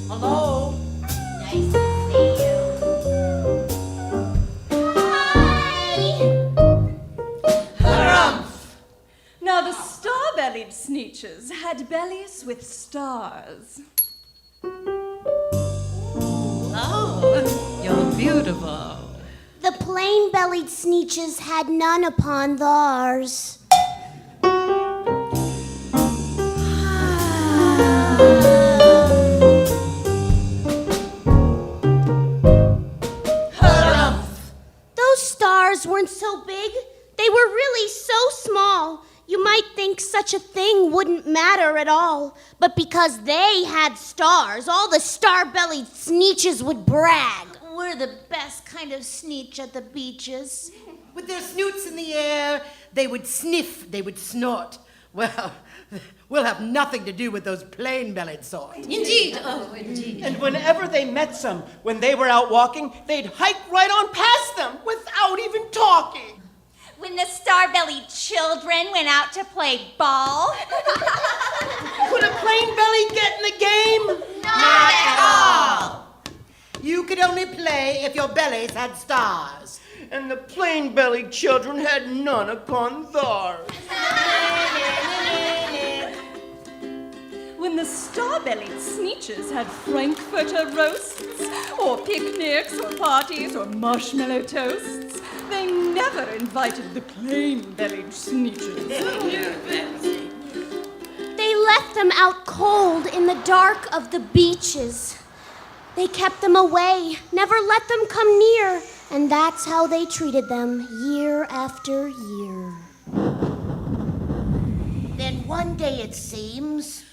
Hello? Nice to see you. Harumph! Now, the star-bellied Sneetches had bellies with stars. Oh, you're beautiful. The plain-bellied Sneetches had none upon theirs. Those stars weren't so big. They were really so small. You might think such a thing wouldn't matter at all. But because they had stars, all the star-bellied Sneetches would brag. We're the best kind of Sneetch at the beaches. With their snoots in the air, they would sniff, they would snort. Well, we'll have nothing to do with those plain-bellied sort. Indeed, oh, indeed. And whenever they met some, when they were out walking, they'd hike right on past them without even talking. When the star-bellied children went out to play ball. Could a plain belly get in the game? Not at all. You could only play if your bellies had stars. And the plain-bellied children had none upon theirs. When the star-bellied Sneetches had Frankfurter roasts, or picnics, or parties, or marshmallow toasts, they never invited the plain-bellied Sneetches. They left them out cold in the dark of the beaches. They kept them away, never let them come near, and that's how they treated them year after year. Then one day, it seems,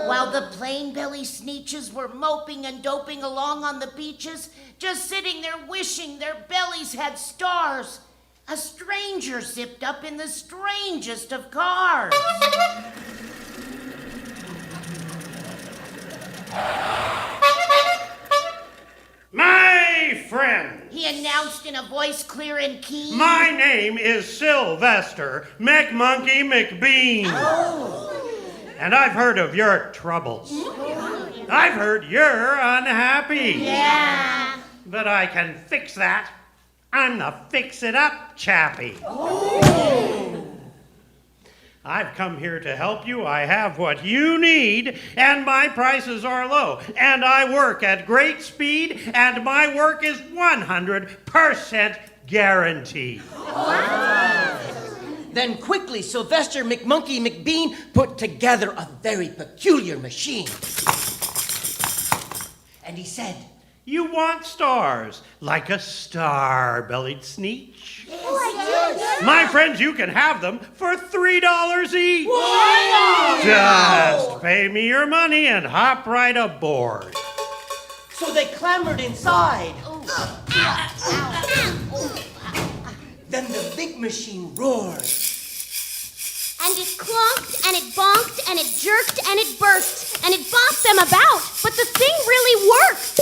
while the plain-belly Sneetches were moping and doping along on the beaches, just sitting there wishing their bellies had stars, a stranger zipped up in the strangest of cars. My friend, He announced in a voice clear and keen. my name is Sylvester McMonkey McBean. And I've heard of your troubles. I've heard you're unhappy. Yeah. But I can fix that. I'm the fix-it-up chappie. I've come here to help you. I have what you need, and my prices are low. And I work at great speed, and my work is 100% guaranteed. Then quickly, Sylvester McMonkey McBean put together a very peculiar machine. And he said, You want stars, like a star-bellied Sneetch? My friends, you can have them for $3 each. Just pay me your money and hop right aboard. So they clambered inside. Then the big machine roared. And it clunked, and it bonked, and it jerked, and it burst, and it bopped them about, but the thing really worked.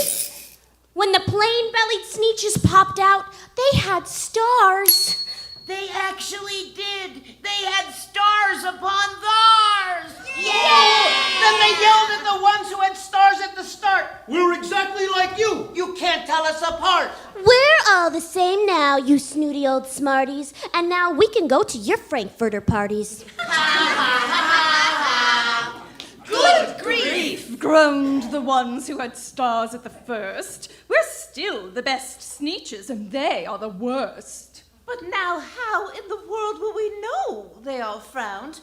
When the plain-bellied Sneetches popped out, they had stars. They actually did. They had stars upon theirs. Then they yelled at the ones who had stars at the start. We're exactly like you. You can't tell us apart. We're all the same now, you snooty old smarties, and now we can go to your Frankfurter parties. Good grief! Groaned the ones who had stars at the first. We're still the best Sneetches, and they are the worst. But now how in the world will we know, they all frowned,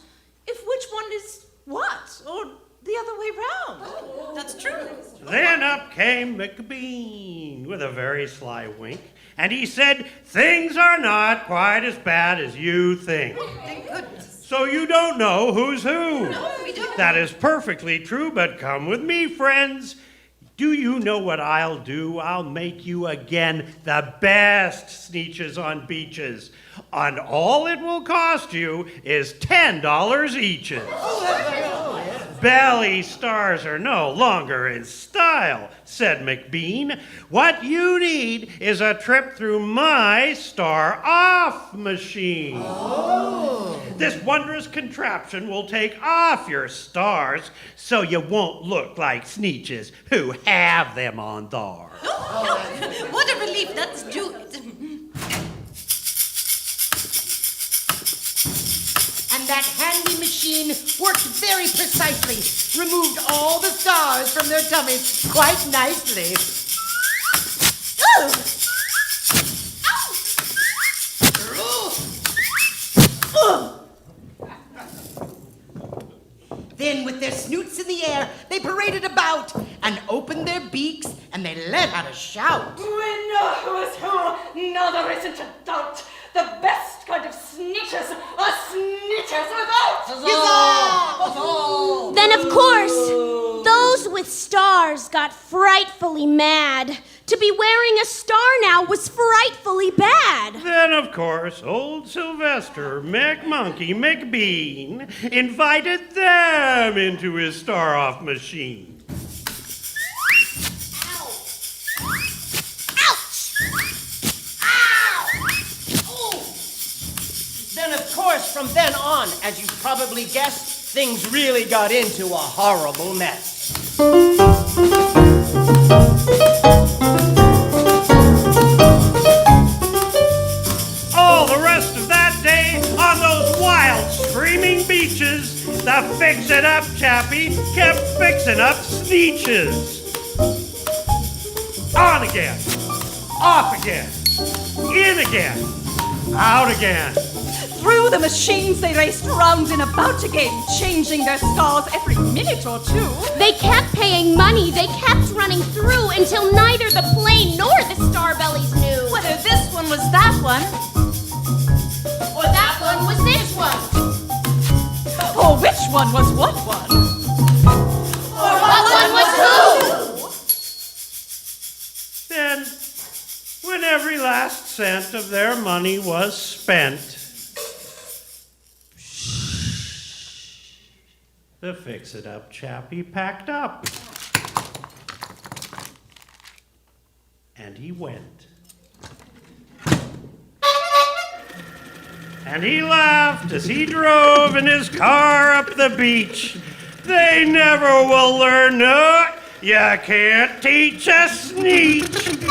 if which one is what, or the other way round? That's true. Then up came McBean with a very sly wink, and he said, Things are not quite as bad as you think. Thank goodness. So you don't know who's who. No, we don't. That is perfectly true, but come with me, friends. Do you know what I'll do? I'll make you again the best Sneetches on beaches. And all it will cost you is $10 each. Belly stars are no longer in style, said McBean. What you need is a trip through my star-off machine. This wondrous contraption will take off your stars so you won't look like Sneetches who have them on theirs. What a relief. That's true. And that handy machine worked very precisely, removed all the stars from their tummies quite nicely. Then, with their snoots in the air, they paraded about and opened their beaks, and they let out a shout. We know who is who. Now there isn't a doubt. The best kind of Sneetches are Sneetches without. Then, of course, those with stars got frightfully mad. To be wearing a star now was frightfully bad. Then, of course, old Sylvester McMonkey McBean invited them into his star-off machine. course, from then on, as you probably guessed, things really got into a horrible mess. All the rest of that day, on those wild, screaming beaches, the fix-it-up chappie kept fixing up Sneetches. On again, off again, in again, out again. Through the machines they raced round and about again, changing their scars every minute or two. They kept paying money, they kept running through until neither the plane nor the Starbellies knew Whether this one was that one, or that one was this one, or which one was what one, or what one was who. Then, when every last cent of their money was spent, the fix-it-up chappie packed up. And he went. And he laughed as he drove in his car up the beach. They never will learn, no, you can't teach a Sneetch.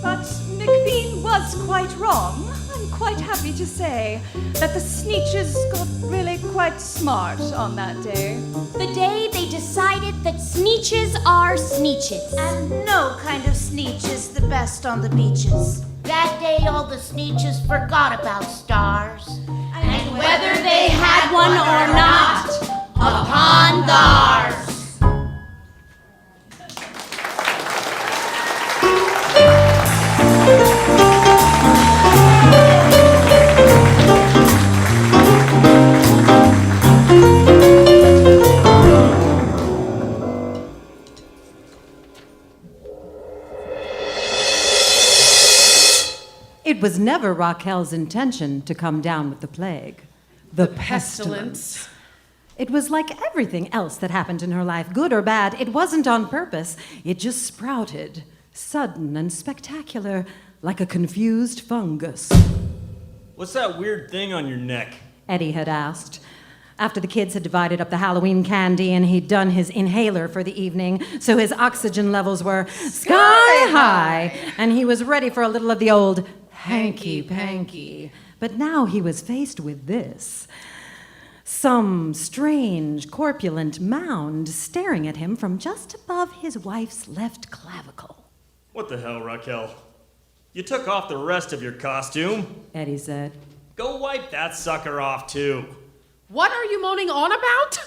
But McBean was quite wrong. I'm quite happy to say that the Sneetches got really quite smart on that day. The day they decided that Sneetches are Sneetches. and no kind of Sneetch is the best on the beaches. That day, all the Sneetches forgot about stars. And whether they had one or not, upon theirs. It was never Raquel's intention to come down with the plague. The pestilence. It was like everything else that happened in her life, good or bad. It wasn't on purpose. It just sprouted, sudden and spectacular, like a confused fungus. What's that weird thing on your neck? Eddie had asked. After the kids had divided up the Halloween candy and he'd done his inhaler for the evening, so his oxygen levels were sky high, and he was ready for a little of the old hanky-panky. But now he was faced with this. Some strange, corpulent mound staring at him from just above his wife's left clavicle. What the hell, Raquel? You took off the rest of your costume. Eddie said. Go wipe that sucker off, too. What are you moaning on about?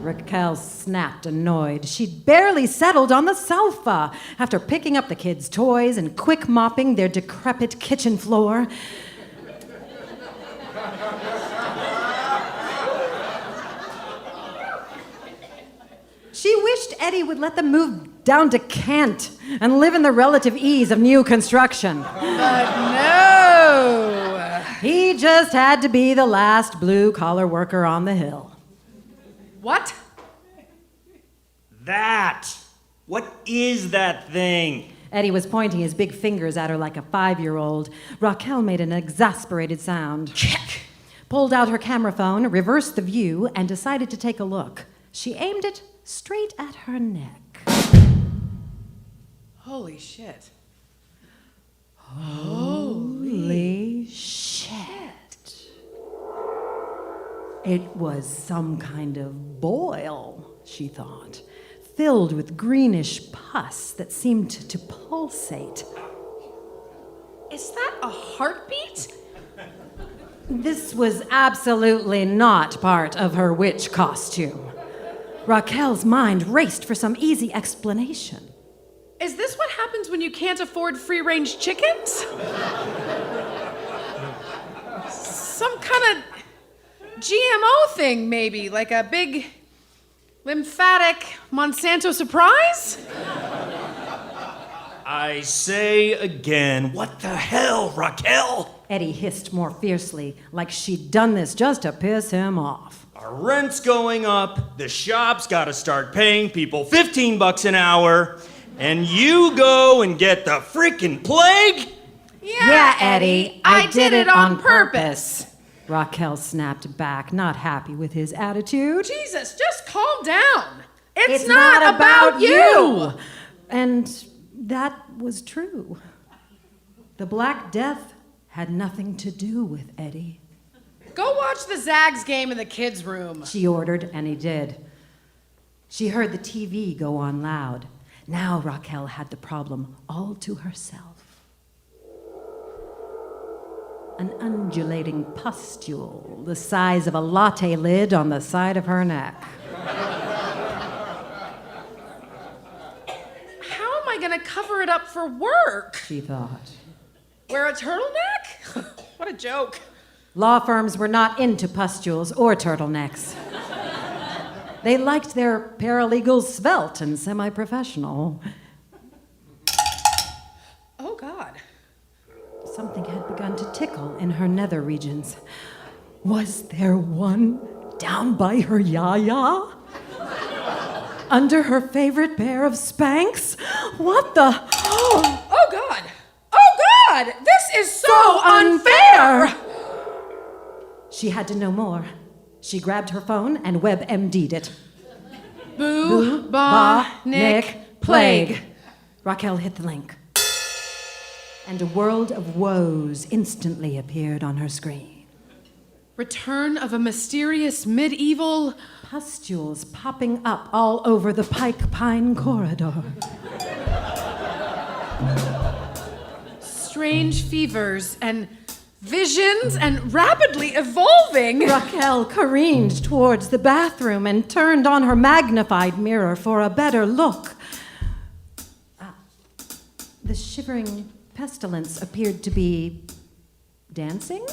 Raquel snapped, annoyed. She'd barely settled on the sofa after picking up the kids' toys and quick mopping their decrepit kitchen floor. She wished Eddie would let them move down to Kent and live in the relative ease of new construction. But no! He just had to be the last blue-collar worker on the hill. What? That! What is that thing? Eddie was pointing his big fingers at her like a 5-year-old. Raquel made an exasperated sound. Check! Pulled out her camera phone, reversed the view, and decided to take a look. She aimed it straight at her neck. Holy shit. Holy shit. It was some kind of boil, she thought, filled with greenish pus that seemed to pulsate. Is that a heartbeat? This was absolutely not part of her witch costume. Raquel's mind raced for some easy explanation. Is this what happens when you can't afford free-range chickens? Some kind of GMO thing, maybe, like a big lymphatic Monsanto surprise? I say again, what the hell, Raquel? Eddie hissed more fiercely, like she'd done this just to piss him off. Our rent's going up, the shop's gotta start paying people $15 an hour, and you go and get the freaking plague? Yeah, Eddie, I did it on purpose. Raquel snapped back, not happy with his attitude. Jesus, just calm down. It's not about you. And that was true. The Black Death had nothing to do with Eddie. Go watch the Zags game in the kids' room. She ordered, and he did. She heard the TV go on loud. Now Raquel had the problem all to herself. An undulating pustule the size of a latte lid on the side of her neck. How am I gonna cover it up for work? She thought. Wear a turtleneck? What a joke. Law firms were not into pustules or turtlenecks. They liked their paralegals svelte and semi-professional. Oh, God. Something had begun to tickle in her nether regions. Was there one down by her yaya? Under her favorite pair of Spanx? What the? Oh, God. Oh, God! This is so unfair! She had to know more. She grabbed her phone and WebMD'd it. Boo, ba, nick, plague. Raquel hit the link. And a world of woes instantly appeared on her screen. Return of a mysterious medieval... Pustules popping up all over the Pike Pine corridor. Strange fevers and visions and rapidly evolving. Raquel careened towards the bathroom and turned on her magnified mirror for a better look. The shivering pestilence appeared to be dancing?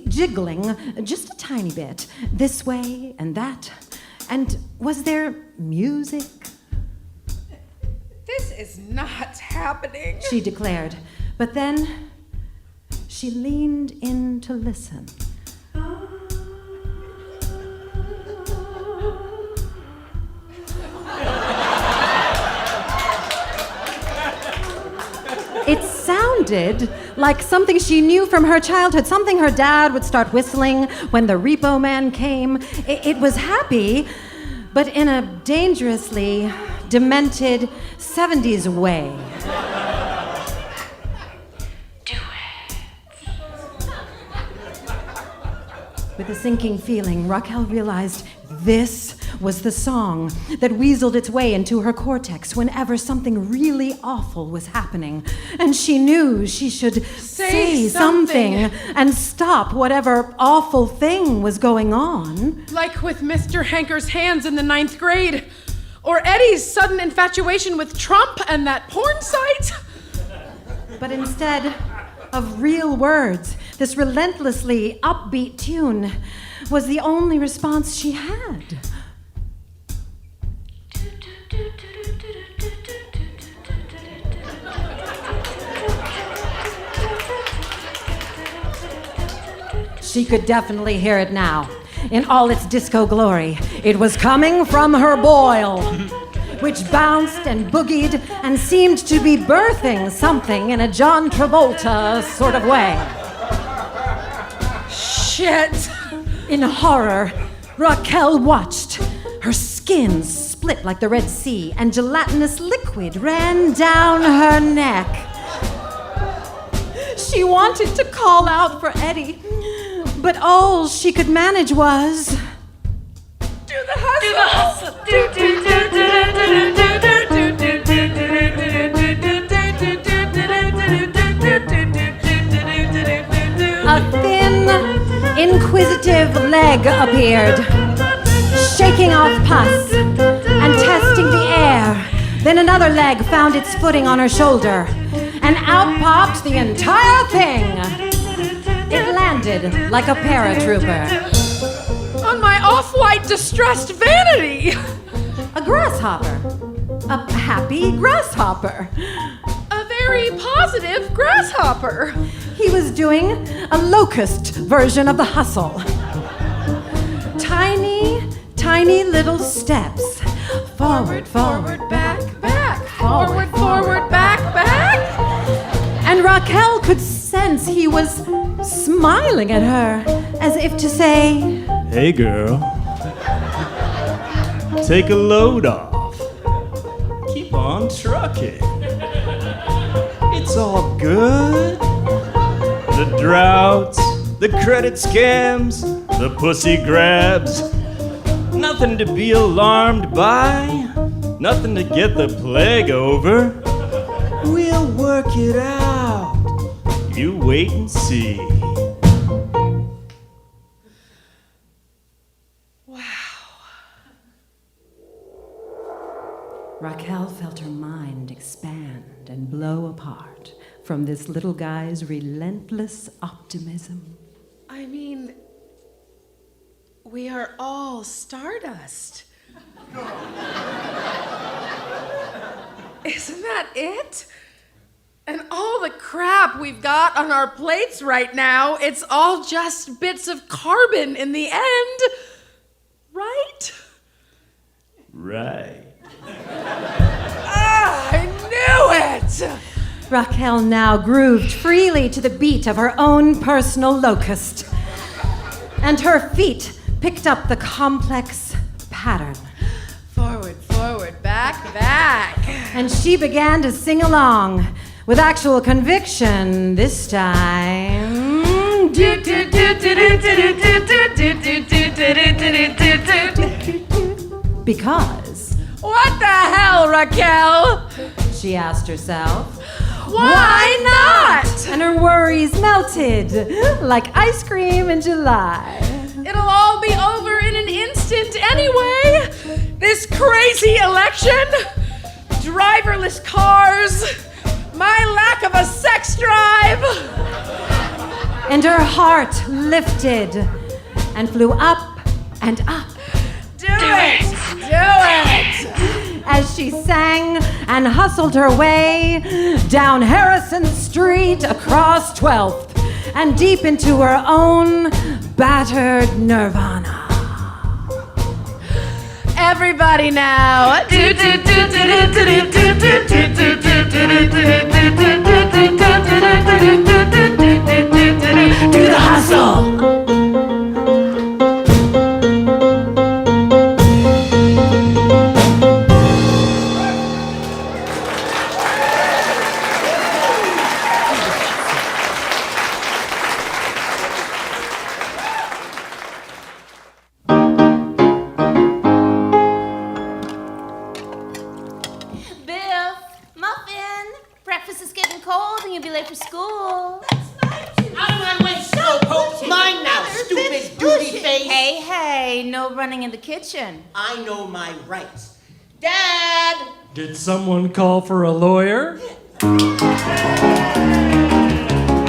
Jiggling just a tiny bit, this way and that. And was there music? This is not happening, She declared. But then she leaned in to listen. It sounded like something she knew from her childhood, something her dad would start whistling when the repo man came. It was happy, but in a dangerously demented 70s way. With a sinking feeling, Raquel realized this was the song that weaseled its way into her cortex whenever something really awful was happening. And she knew she should say something and stop whatever awful thing was going on. Like with Mr. Hanker's hands in the 9th grade, or Eddie's sudden infatuation with Trump and that porn site. But instead of real words, this relentlessly upbeat tune was the only response she had. She could definitely hear it now, in all its disco glory. It was coming from her boil, which bounced and boogied and seemed to be birthing something in a John Travolta sort of way. Shit! In horror, Raquel watched. Her skin split like the Red Sea, and gelatinous liquid ran down her neck. She wanted to call out for Eddie, but all she could manage was... Do the hustle! Do the A thin, inquisitive leg appeared, shaking off pus and testing the air. Then another leg found its footing on her shoulder, and out popped the entire thing. It landed like a paratrooper. On my off-white distressed vanity! A grasshopper. A happy grasshopper. A very positive grasshopper. He was doing a locust version of the hustle. tiny, tiny little steps. Forward, forward, back, back. Forward, forward, back, back. And Raquel could sense he was smiling at her, as if to say, Hey, girl. Take a load off. Keep on trucking. It's all good. The droughts, the credit scams, the pussy grabs. Nothing to be alarmed by. Nothing to get the plague over. We'll work it out. You wait and see. Raquel felt her mind expand and blow apart from this little guy's relentless optimism. I mean, we are all stardust. Isn't that it? And all the crap we've got on our plates right now, it's all just bits of carbon in the end. Right? Right. I knew it! Raquel now grooved freely to the beat of her own personal locust, and her feet picked up the complex pattern. Forward, forward, back, back. And she began to sing along with actual conviction this time. Because... What the hell, Raquel? She asked herself. Why not? And her worries melted like ice cream in July. It'll all be over in an instant anyway. This crazy election, driverless cars, my lack of a sex drive. And her heart lifted and flew up and up. Do it! Do it! As she sang and hustled her way down Harrison Street, across 12th, and deep into her own battered nirvana. Everybody now. Do the hustle. Kitchen. I know my rights. Dad! Did someone call for a lawyer?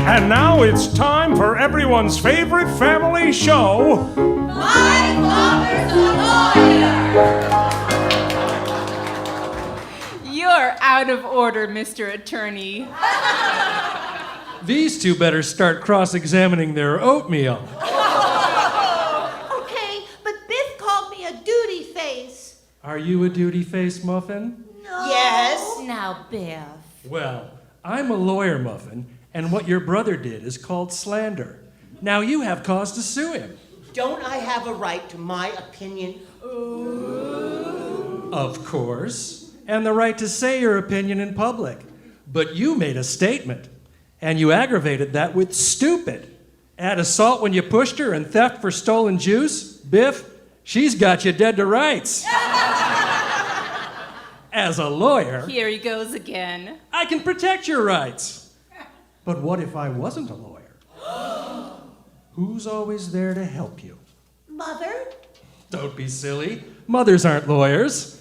And now it's time for everyone's favorite family show. My father's a lawyer! You're out of order, Mr. Attorney. These two better start cross-examining their oatmeal. Are you a duty-faced muffin? No. Yes. Now, Biff. Well, I'm a lawyer, Muffin, and what your brother did is called slander. Now you have cause to sue him. Don't I have a right to my opinion? Ooh. Of course. And the right to say your opinion in public. But you made a statement, and you aggravated that with stupid. Add assault when you pushed her and theft for stolen juice, Biff, she's got you dead to rights. As a lawyer... Here he goes again. I can protect your rights. But what if I wasn't a lawyer? Who's always there to help you? Mother? Don't be silly. Mothers aren't lawyers.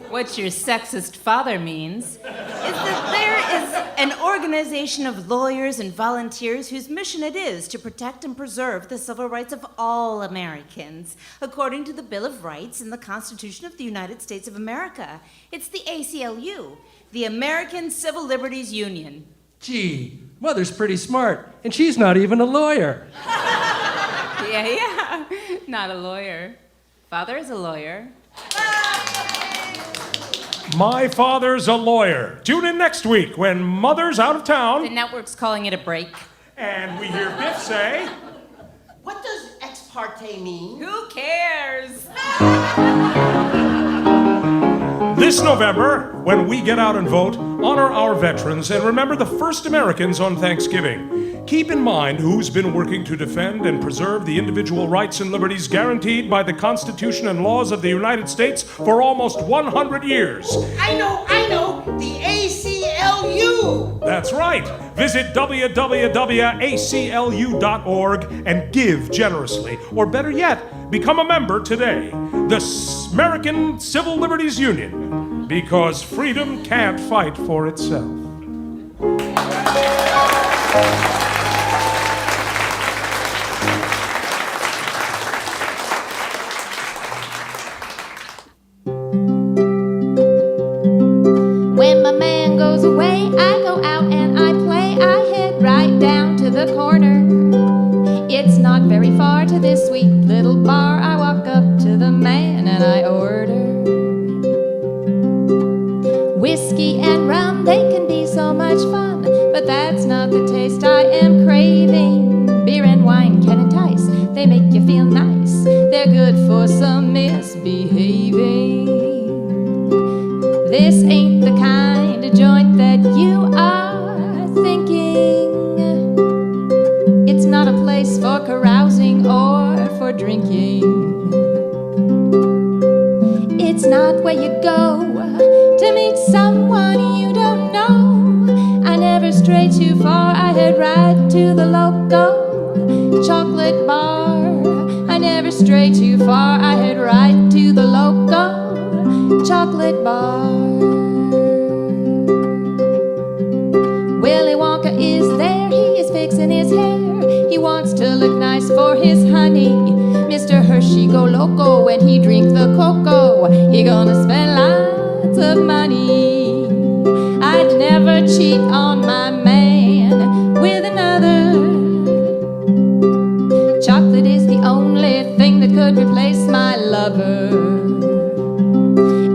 What your sexist father means is that there is an organization of lawyers and volunteers whose mission it is to protect and preserve the civil rights of all Americans, according to the Bill of Rights and the Constitution of the United States of America. It's the ACLU, the American Civil Liberties Union. Gee, Mother's pretty smart, and she's not even a lawyer. Yeah, not a lawyer. Father is a lawyer. My father's a lawyer. Tune in next week when Mother's out of town. The network's calling it a break. And we hear Biff say, What does ex parte mean? Who cares? this November, when we get out and vote, honor our veterans and remember the first Americans on Thanksgiving. Keep in mind who's been working to defend and preserve the individual rights and liberties guaranteed by the Constitution and laws of the United States for almost 100 years. I know, the ACLU! That's right. Visit www.aclu.org and give generously. Or better yet, become a member today. The American Civil Liberties Union. Because freedom can't fight for itself. When my man goes away, I go out and I play. I head right down to the corner. It's not very far to this sweet little bar. I walk up to the man and I order whiskey and rum. They can be so much fun, but that's not the taste I am craving. Beer and wine can entice. They make you feel nice. They're good for some misbehaving. This ain't the kind of joint that you are thinking. It's not a place for carousing or for drinking. It's not where you go to meet someone you don't know. I never stray too far. I head right to the local chocolate bar. I never stray too far. I head right to the local chocolate bar. Willy Wonka is there, he is fixing his hair. He wants to look nice for his honey. Mr. Hershey go loco when he drink the cocoa. He gonna spend lots of money. I'd never cheat on my man with another. Chocolate is the only thing that could replace my lover.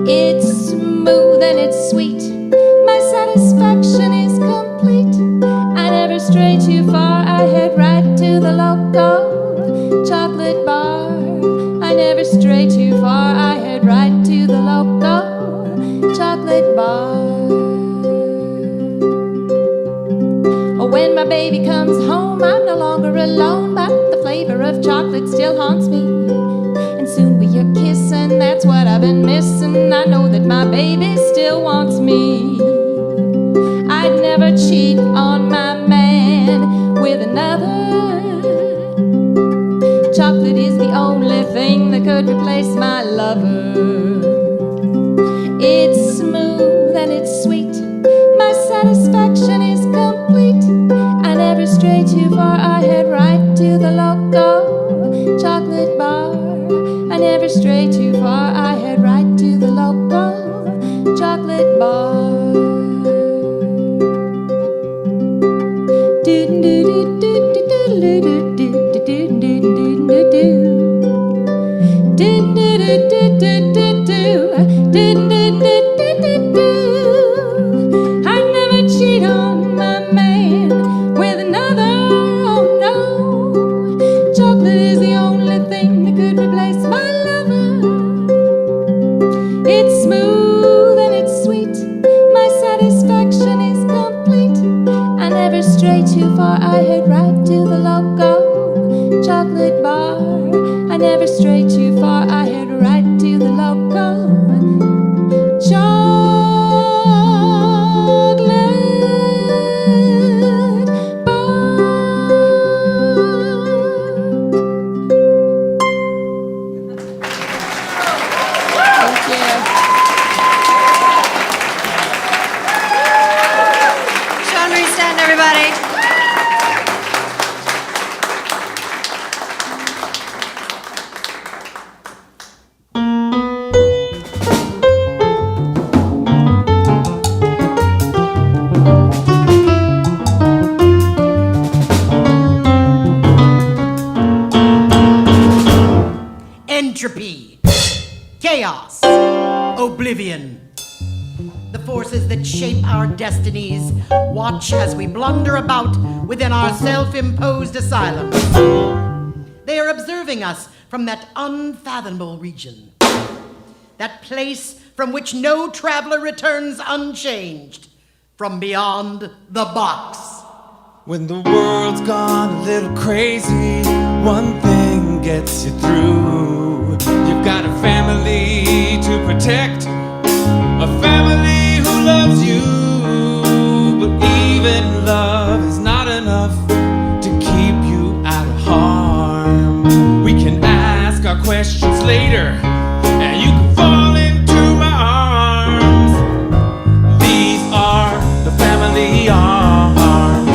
It's smooth and it's sweet. My satisfaction is complete. I never stray too far. I head right to the local chocolate bar. I never stray too far. I head right to the local chocolate bar. Oh, when my baby comes home, I'm no longer alone, but the flavor of chocolate still haunts me. And soon we are kissing, that's what I've been missing. I know that my baby still wants me. I'd never cheat on my man with another. Chocolate is the only thing that could replace my lover. It's smooth and it's sweet. My satisfaction is complete. I never stray too far. I head right to the local chocolate bar. I never stray too far. I head right to the local chocolate bar. I never cheat on my man with another. Oh no, chocolate is the only thing that could replace my lover. It's smooth and it's sweet. My satisfaction is complete. I never stray too far. I head right to the local chocolate bar. I never stray too far. I head right to the local chocolate bar. Thank you. Shawnmarie Stanton, everybody. entropy, chaos, oblivion. The forces that shape our destinies watch as we blunder about within our self-imposed asylums. They are observing us from that unfathomable region, that place from which no traveler returns unchanged, from beyond the box. When the world's gone a little crazy, one thing gets you through. You've got a family to protect, a family who loves you. But even love is not enough to keep you out of harm. We can ask our questions later, and you can fall into my arms. These are the family arms.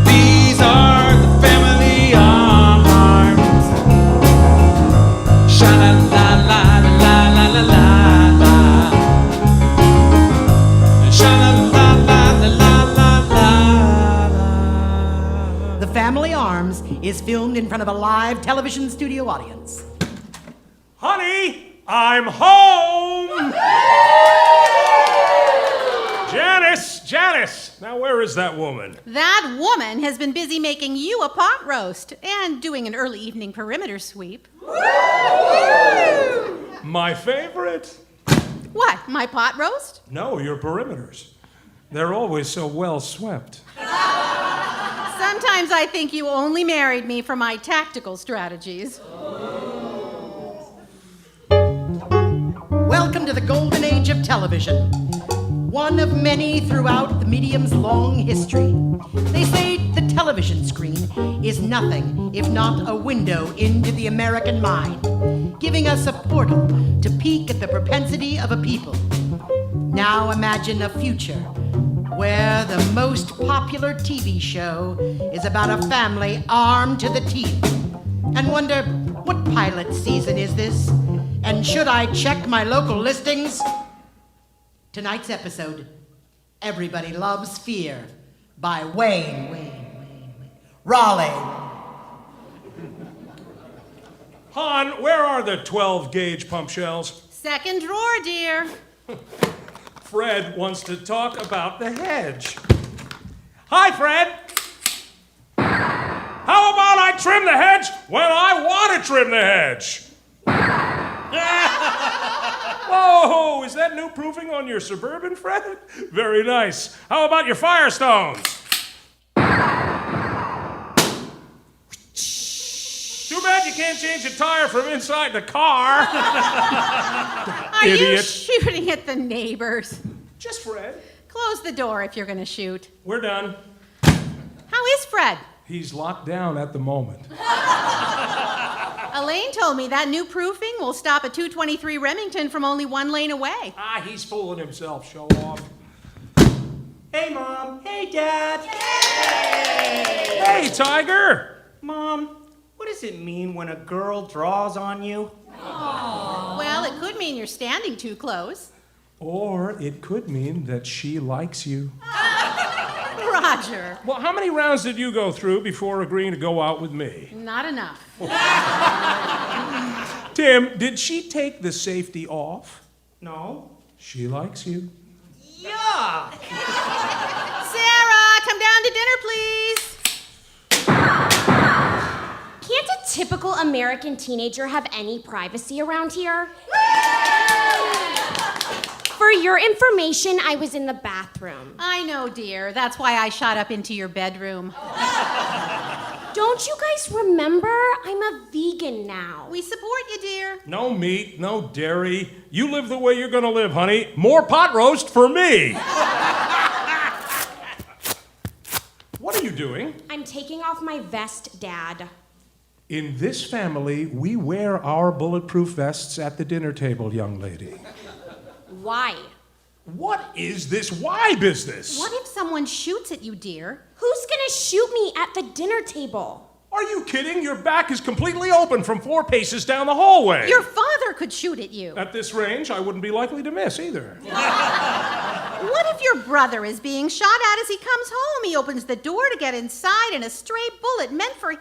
These are the family arms. Sha-la-la-la-la-la-la-la. Sha-la-la-la-la-la-la. The Family Arms is filmed in front of a live television studio audience. Honey, I'm home! Janice! Now where is that woman? That woman has been busy making you a pot roast and doing an early evening perimeter sweep. My favorite? What, my pot roast? No, your perimeters. They're always so well swept. Sometimes I think you only married me for my tactical strategies. Welcome to the golden age of television, one of many throughout the medium's long history. They say the television screen is nothing if not a window into the American mind, giving us a portal to peek at the propensity of a people. Now imagine a future where the most popular TV show is about a family armed to the teeth, and wonder, what pilot season is this? And should I check my local listings? Tonight's episode, Everybody Loves Fear, by Rawley. Han, where are the 12-gauge pump shells? Second drawer, dear. Fred wants to talk about the hedge. Hi, Fred. How about I trim the hedge when I want to trim the hedge? Whoa, is that new proofing on your Suburban, Fred? Very nice. How about your Firestones? Too bad you can't change a tire from inside the car. Are you Idiot. shooting at the neighbors? Just Fred. Close the door if you're going to shoot. We're done. How is Fred? He's locked down at the moment. Elaine told me that new proofing will stop a 223 Remington from only one lane away. Ah, he's fooling himself. Show off. Hey, Mom. Hey, Dad. Hey, Tiger. Mom, what does it mean when a girl draws on you? Well, it could mean you're standing too close. Or it could mean that she likes you. Roger. Well, how many rounds did you go through before agreeing to go out with me? Not enough. Tim, did she take the safety off? No. She likes you. Yuck! Sarah, come down to dinner, please. Can't a typical American teenager have any privacy around here? For your information, I was in the bathroom. I know, dear. That's why I shot up into your bedroom. Don't you guys remember? I'm a vegan now. We support you, dear. No meat, no dairy. You live the way you're gonna live, honey. More pot roast for me. What are you doing? I'm taking off my vest, Dad. In this family, we wear our bulletproof vests at the dinner table, young lady. Why? What is this why business? What if someone shoots at you, dear? Who's gonna shoot me at the dinner table? Are you kidding? Your back is completely open from 4 paces down the hallway. Your father could shoot at you. At this range, I wouldn't be likely to miss either. What if your brother is being shot at as he comes home? He opens the door to get inside and a stray bullet meant for him.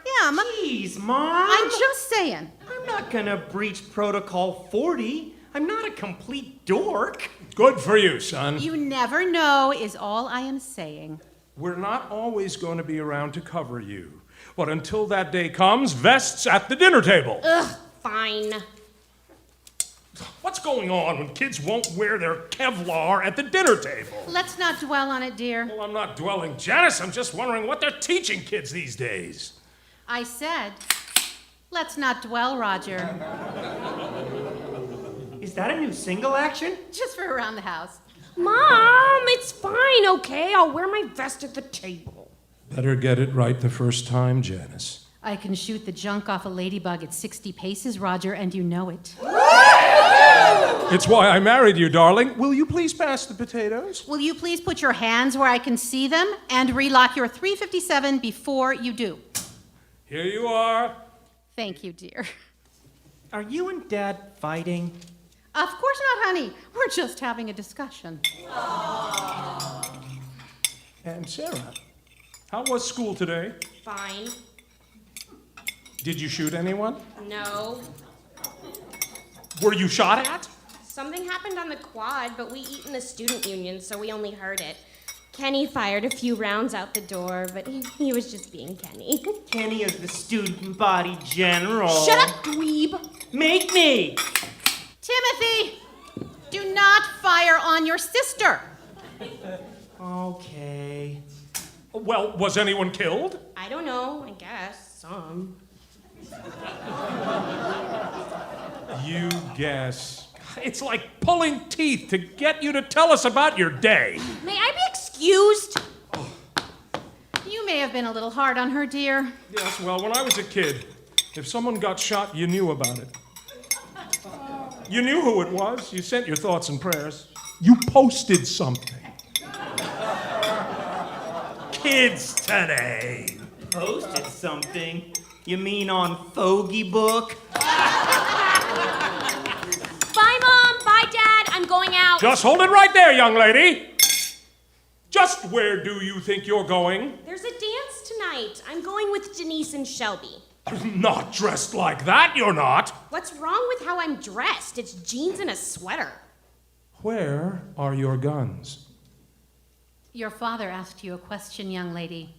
Jeez, Mom. I'm just saying. I'm not gonna breach Protocol 40. I'm not a complete dork. Good for you, son. You never know is all I am saying. We're not always going to be around to cover you. But until that day comes, vests at the dinner table. Ugh, fine. What's going on when kids won't wear their Kevlar at the dinner table? Let's not dwell on it, dear. Well, I'm not dwelling, Janice. I'm just wondering what they're teaching kids these days. I said, let's not dwell, Roger. Is that a new single action? Just for around the house. Mom, it's fine, okay? I'll wear my vest at the table. Better get it right the first time, Janice. I can shoot the junk off a ladybug at 60 paces, Roger, and you know it. It's why I married you, darling. Will you please pass the potatoes? Will you please put your hands where I can see them and relock your 357 before you do? Here you are. Thank you, dear. Are you and Dad fighting? Of course not, honey. We're just having a discussion. And Sarah, how was school today? Fine. Did you shoot anyone? No. Were you shot at? Something happened on the quad, but we eat in the student union, so we only heard it. Kenny fired a few rounds out the door, but he was just being Kenny. Kenny is the student body general. Shut up, dweeb! Make me! Timothy, do not fire on your sister. Okay. Well, was anyone killed? I don't know, I guess. Some. You guess. It's like pulling teeth to get you to tell us about your day. May I be excused? You may have been a little hard on her, dear. Yes, well, when I was a kid, if someone got shot, you knew about it. You knew who it was. You sent your thoughts and prayers. You posted something. Kids today. Posted something? You mean on Fogey Book? Bye, Mom. Bye, Dad. I'm going out. Just hold it right there, young lady. Just where do you think you're going? There's a dance tonight. I'm going with Denise and Shelby. Not dressed like that, you're not. What's wrong with how I'm dressed? It's jeans and a sweater. Where are your guns? Your father asked you a question, young lady.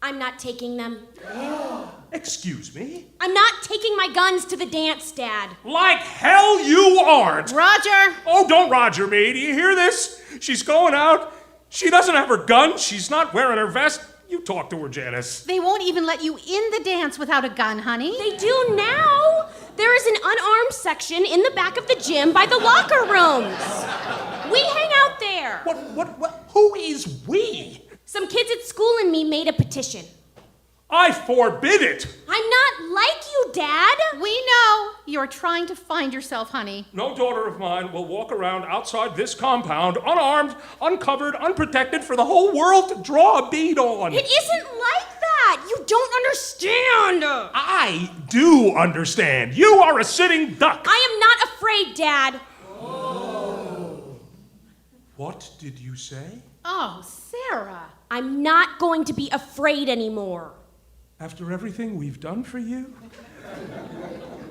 I'm not taking them. Excuse me? I'm not taking my guns to the dance, Dad. Like hell you aren't! Roger! Oh, don't Roger me. Do you hear this? She's going out. She doesn't have her gun. She's not wearing her vest. You talk to her, Janice. They won't even let you in the dance without a gun, honey. They do now. There is an unarmed section in the back of the gym by the locker rooms. We hang out there. What? Who is we? Some kids at school and me made a petition. I forbid it. I'm not like you, Dad. We know you're trying to find yourself, honey. No daughter of mine will walk around outside this compound unarmed, uncovered, unprotected for the whole world to draw a bead on. It isn't like that. You don't understand. I do understand. You are a sitting duck. I am not afraid, Dad. What did you say? Oh, Sarah. I'm not going to be afraid anymore. After everything we've done for you?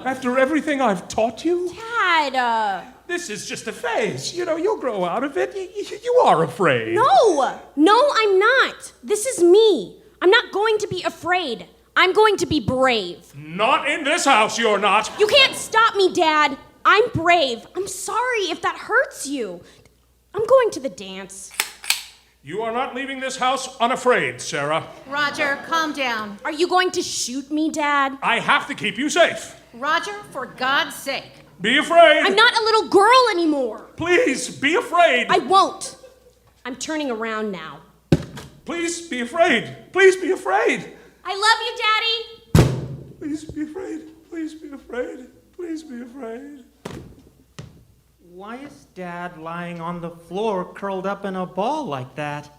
After everything I've taught you? Dad, This is just a phase. You know, you'll grow out of it. You are afraid. No, I'm not. This is me. I'm not going to be afraid. I'm going to be brave. Not in this house, you're not. You can't stop me, Dad. I'm brave. I'm sorry if that hurts you. I'm going to the dance. You are not leaving this house unafraid, Sarah. Roger, calm down. Are you going to shoot me, Dad? I have to keep you safe. Roger, for God's sake. Be afraid. I'm not a little girl anymore. Please, be afraid. I won't. I'm turning around now. Please be afraid. Please be afraid. I love you, Daddy. Please be afraid. Please be afraid. Please be afraid. Why is Dad lying on the floor curled up in a ball like that?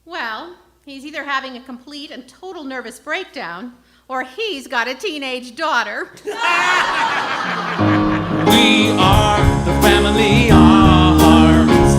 Well, he's either having a complete and total nervous breakdown, or he's got a teenage daughter. We are the family arms.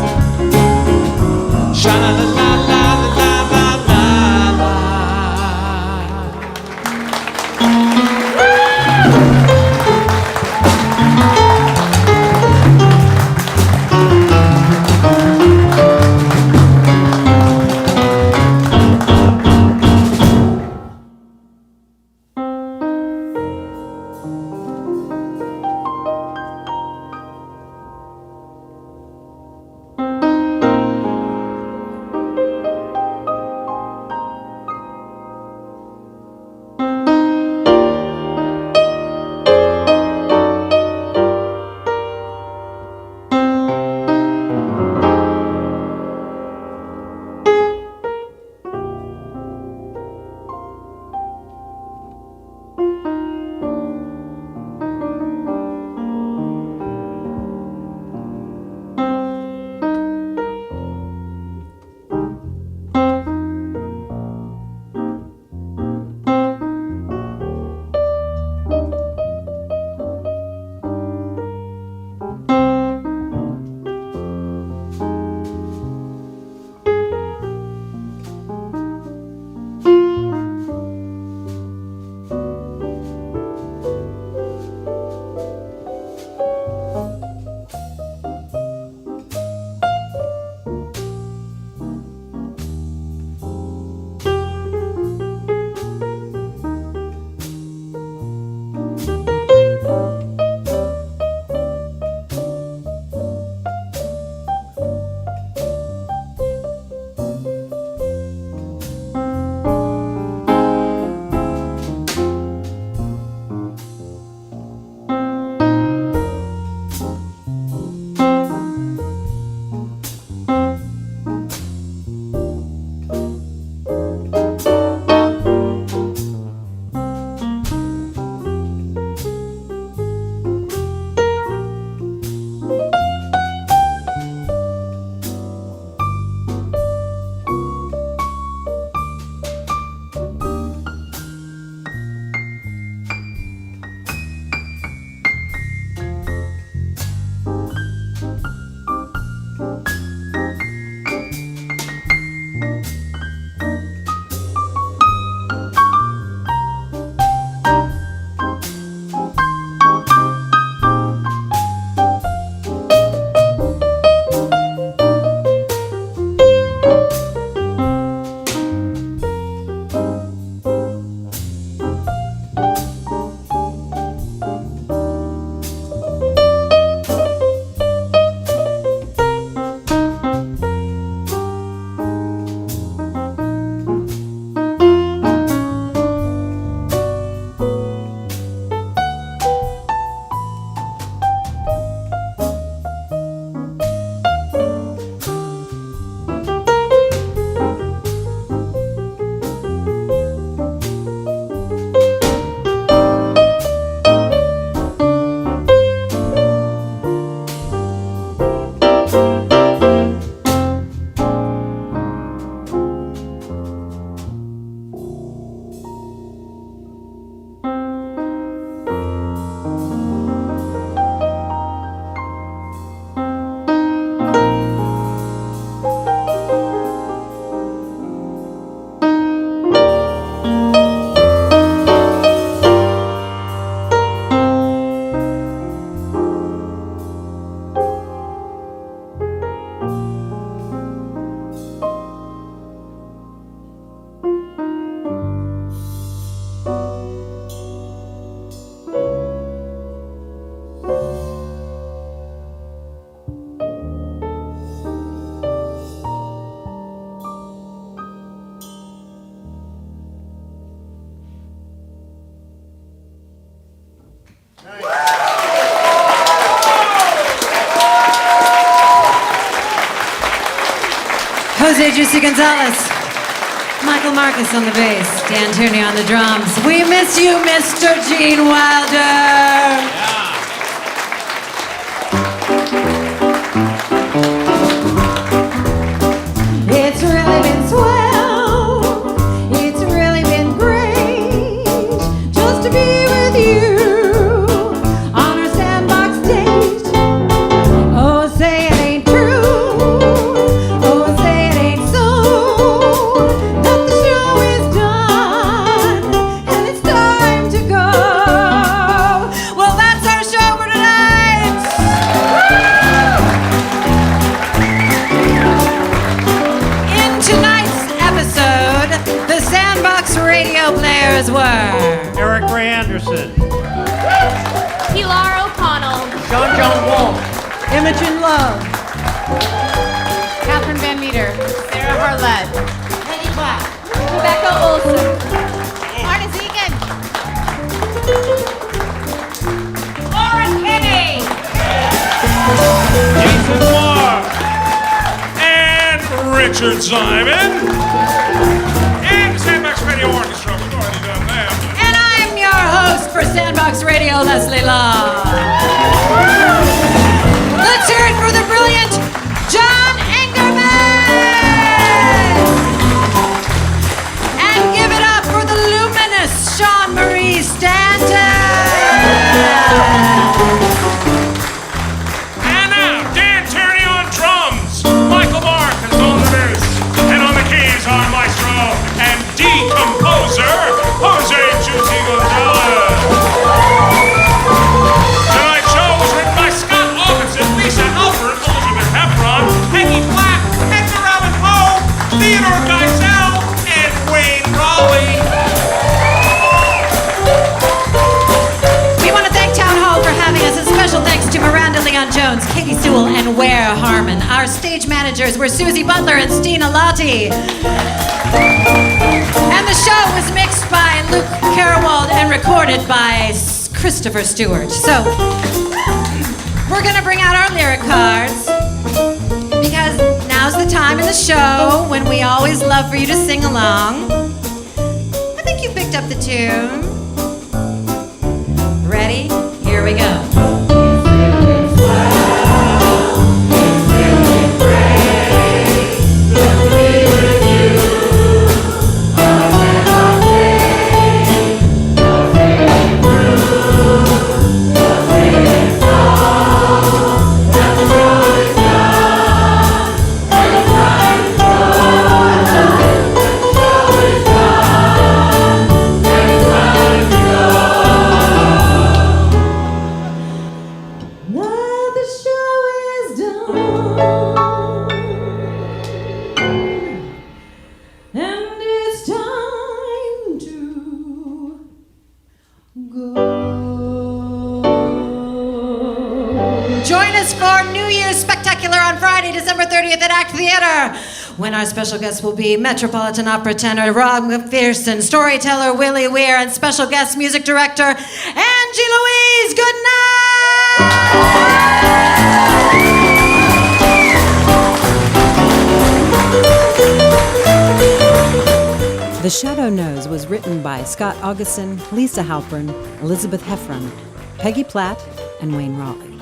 Jose Juicy Gonzales. Michael Marcus on the bass. Dan Tierney on the drums. We miss you, Mr. Gene Wilder. It's really been swell. It's really been great just to be with you on our Sandbox date. Oh, say it ain't true. Oh, say it ain't so. That the show is done and it's time to go. Well, that's our show for tonight. In tonight's episode, the Sandbox radio players were Eric Ray Anderson, Pilar O'Connell, John Wall, Imogen Love, Catherine Van Meter, Sarah Harlett, Peggy Platt, Rebecca Olson, Marta Zegan, Lauren Kinney, Jason Moore, and Richard Ziman, and the Sandbox Radio Orchestra. We've already done that. And I'm your host for Sandbox Radio, Leslie Law. Let's hear it for the brilliant John Engerman! And give it up for the luminous Shawnmarie Stanton! And now, Dan Tierney on drums, Michael Marcus on the bass, and on the keys our maestro and decomposer, Jose Juicy Gonzales. Tonight's show was written by Scot, Halpern, Heffron, Peggy Platt, Edgar, Allan, Gonzales, and Rawley. We want to thank Town Hall for having us, and special thanks to Miranda Leon Jones, Katie Sewell, and Ware Harmon. Our stage managers were Susie Butler and Stina Lotti. And the show was mixed by Luke Carrawald and recorded by Christopher Stewart. So, we're going to bring out our lyric cards because now's the time in the show when we always love for you to sing along. I think you picked up the tune. Ready? Here we go. December 30th at Act Theater, when our special guests will be Metropolitan Opera tenor Rob McPherson, storyteller Willie Weir, and special guest music director Angie Louise. Good night! The Shadow Knows was written by Scott Augustson, Lisa Halpern, Elizabeth Heffron, Peggy Platt, and Wayne Rawley.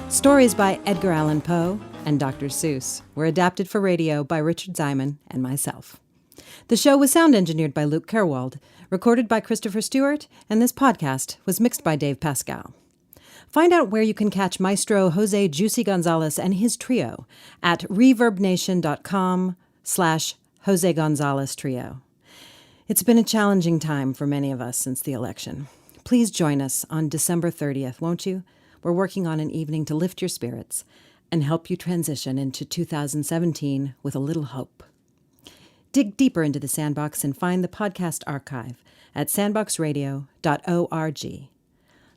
Stories by Edgar Allan Poe and Dr. Seuss were adapted for radio by Richard Ziman and myself. The show was sound engineered by Luke Carrawald, recorded by Christopher Stewart, and this podcast was mixed by Dave Pascal. Find out where you can catch Maestro Jose Juicy Gonzales and his trio at reverbnation.com/Jose Gonzales Trio. It's been a challenging time for many of us since the election. Please join us on December 30th, won't you? We're working on an evening to lift your spirits and help you transition into 2017 with a little hope. Dig deeper into the Sandbox and find the podcast archive at sandboxradio.org.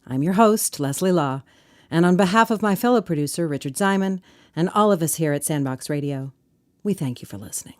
I'm your host, Leslie Law, and on behalf of my fellow producer, Richard Ziman, and all of us here at Sandbox Radio, we thank you for listening.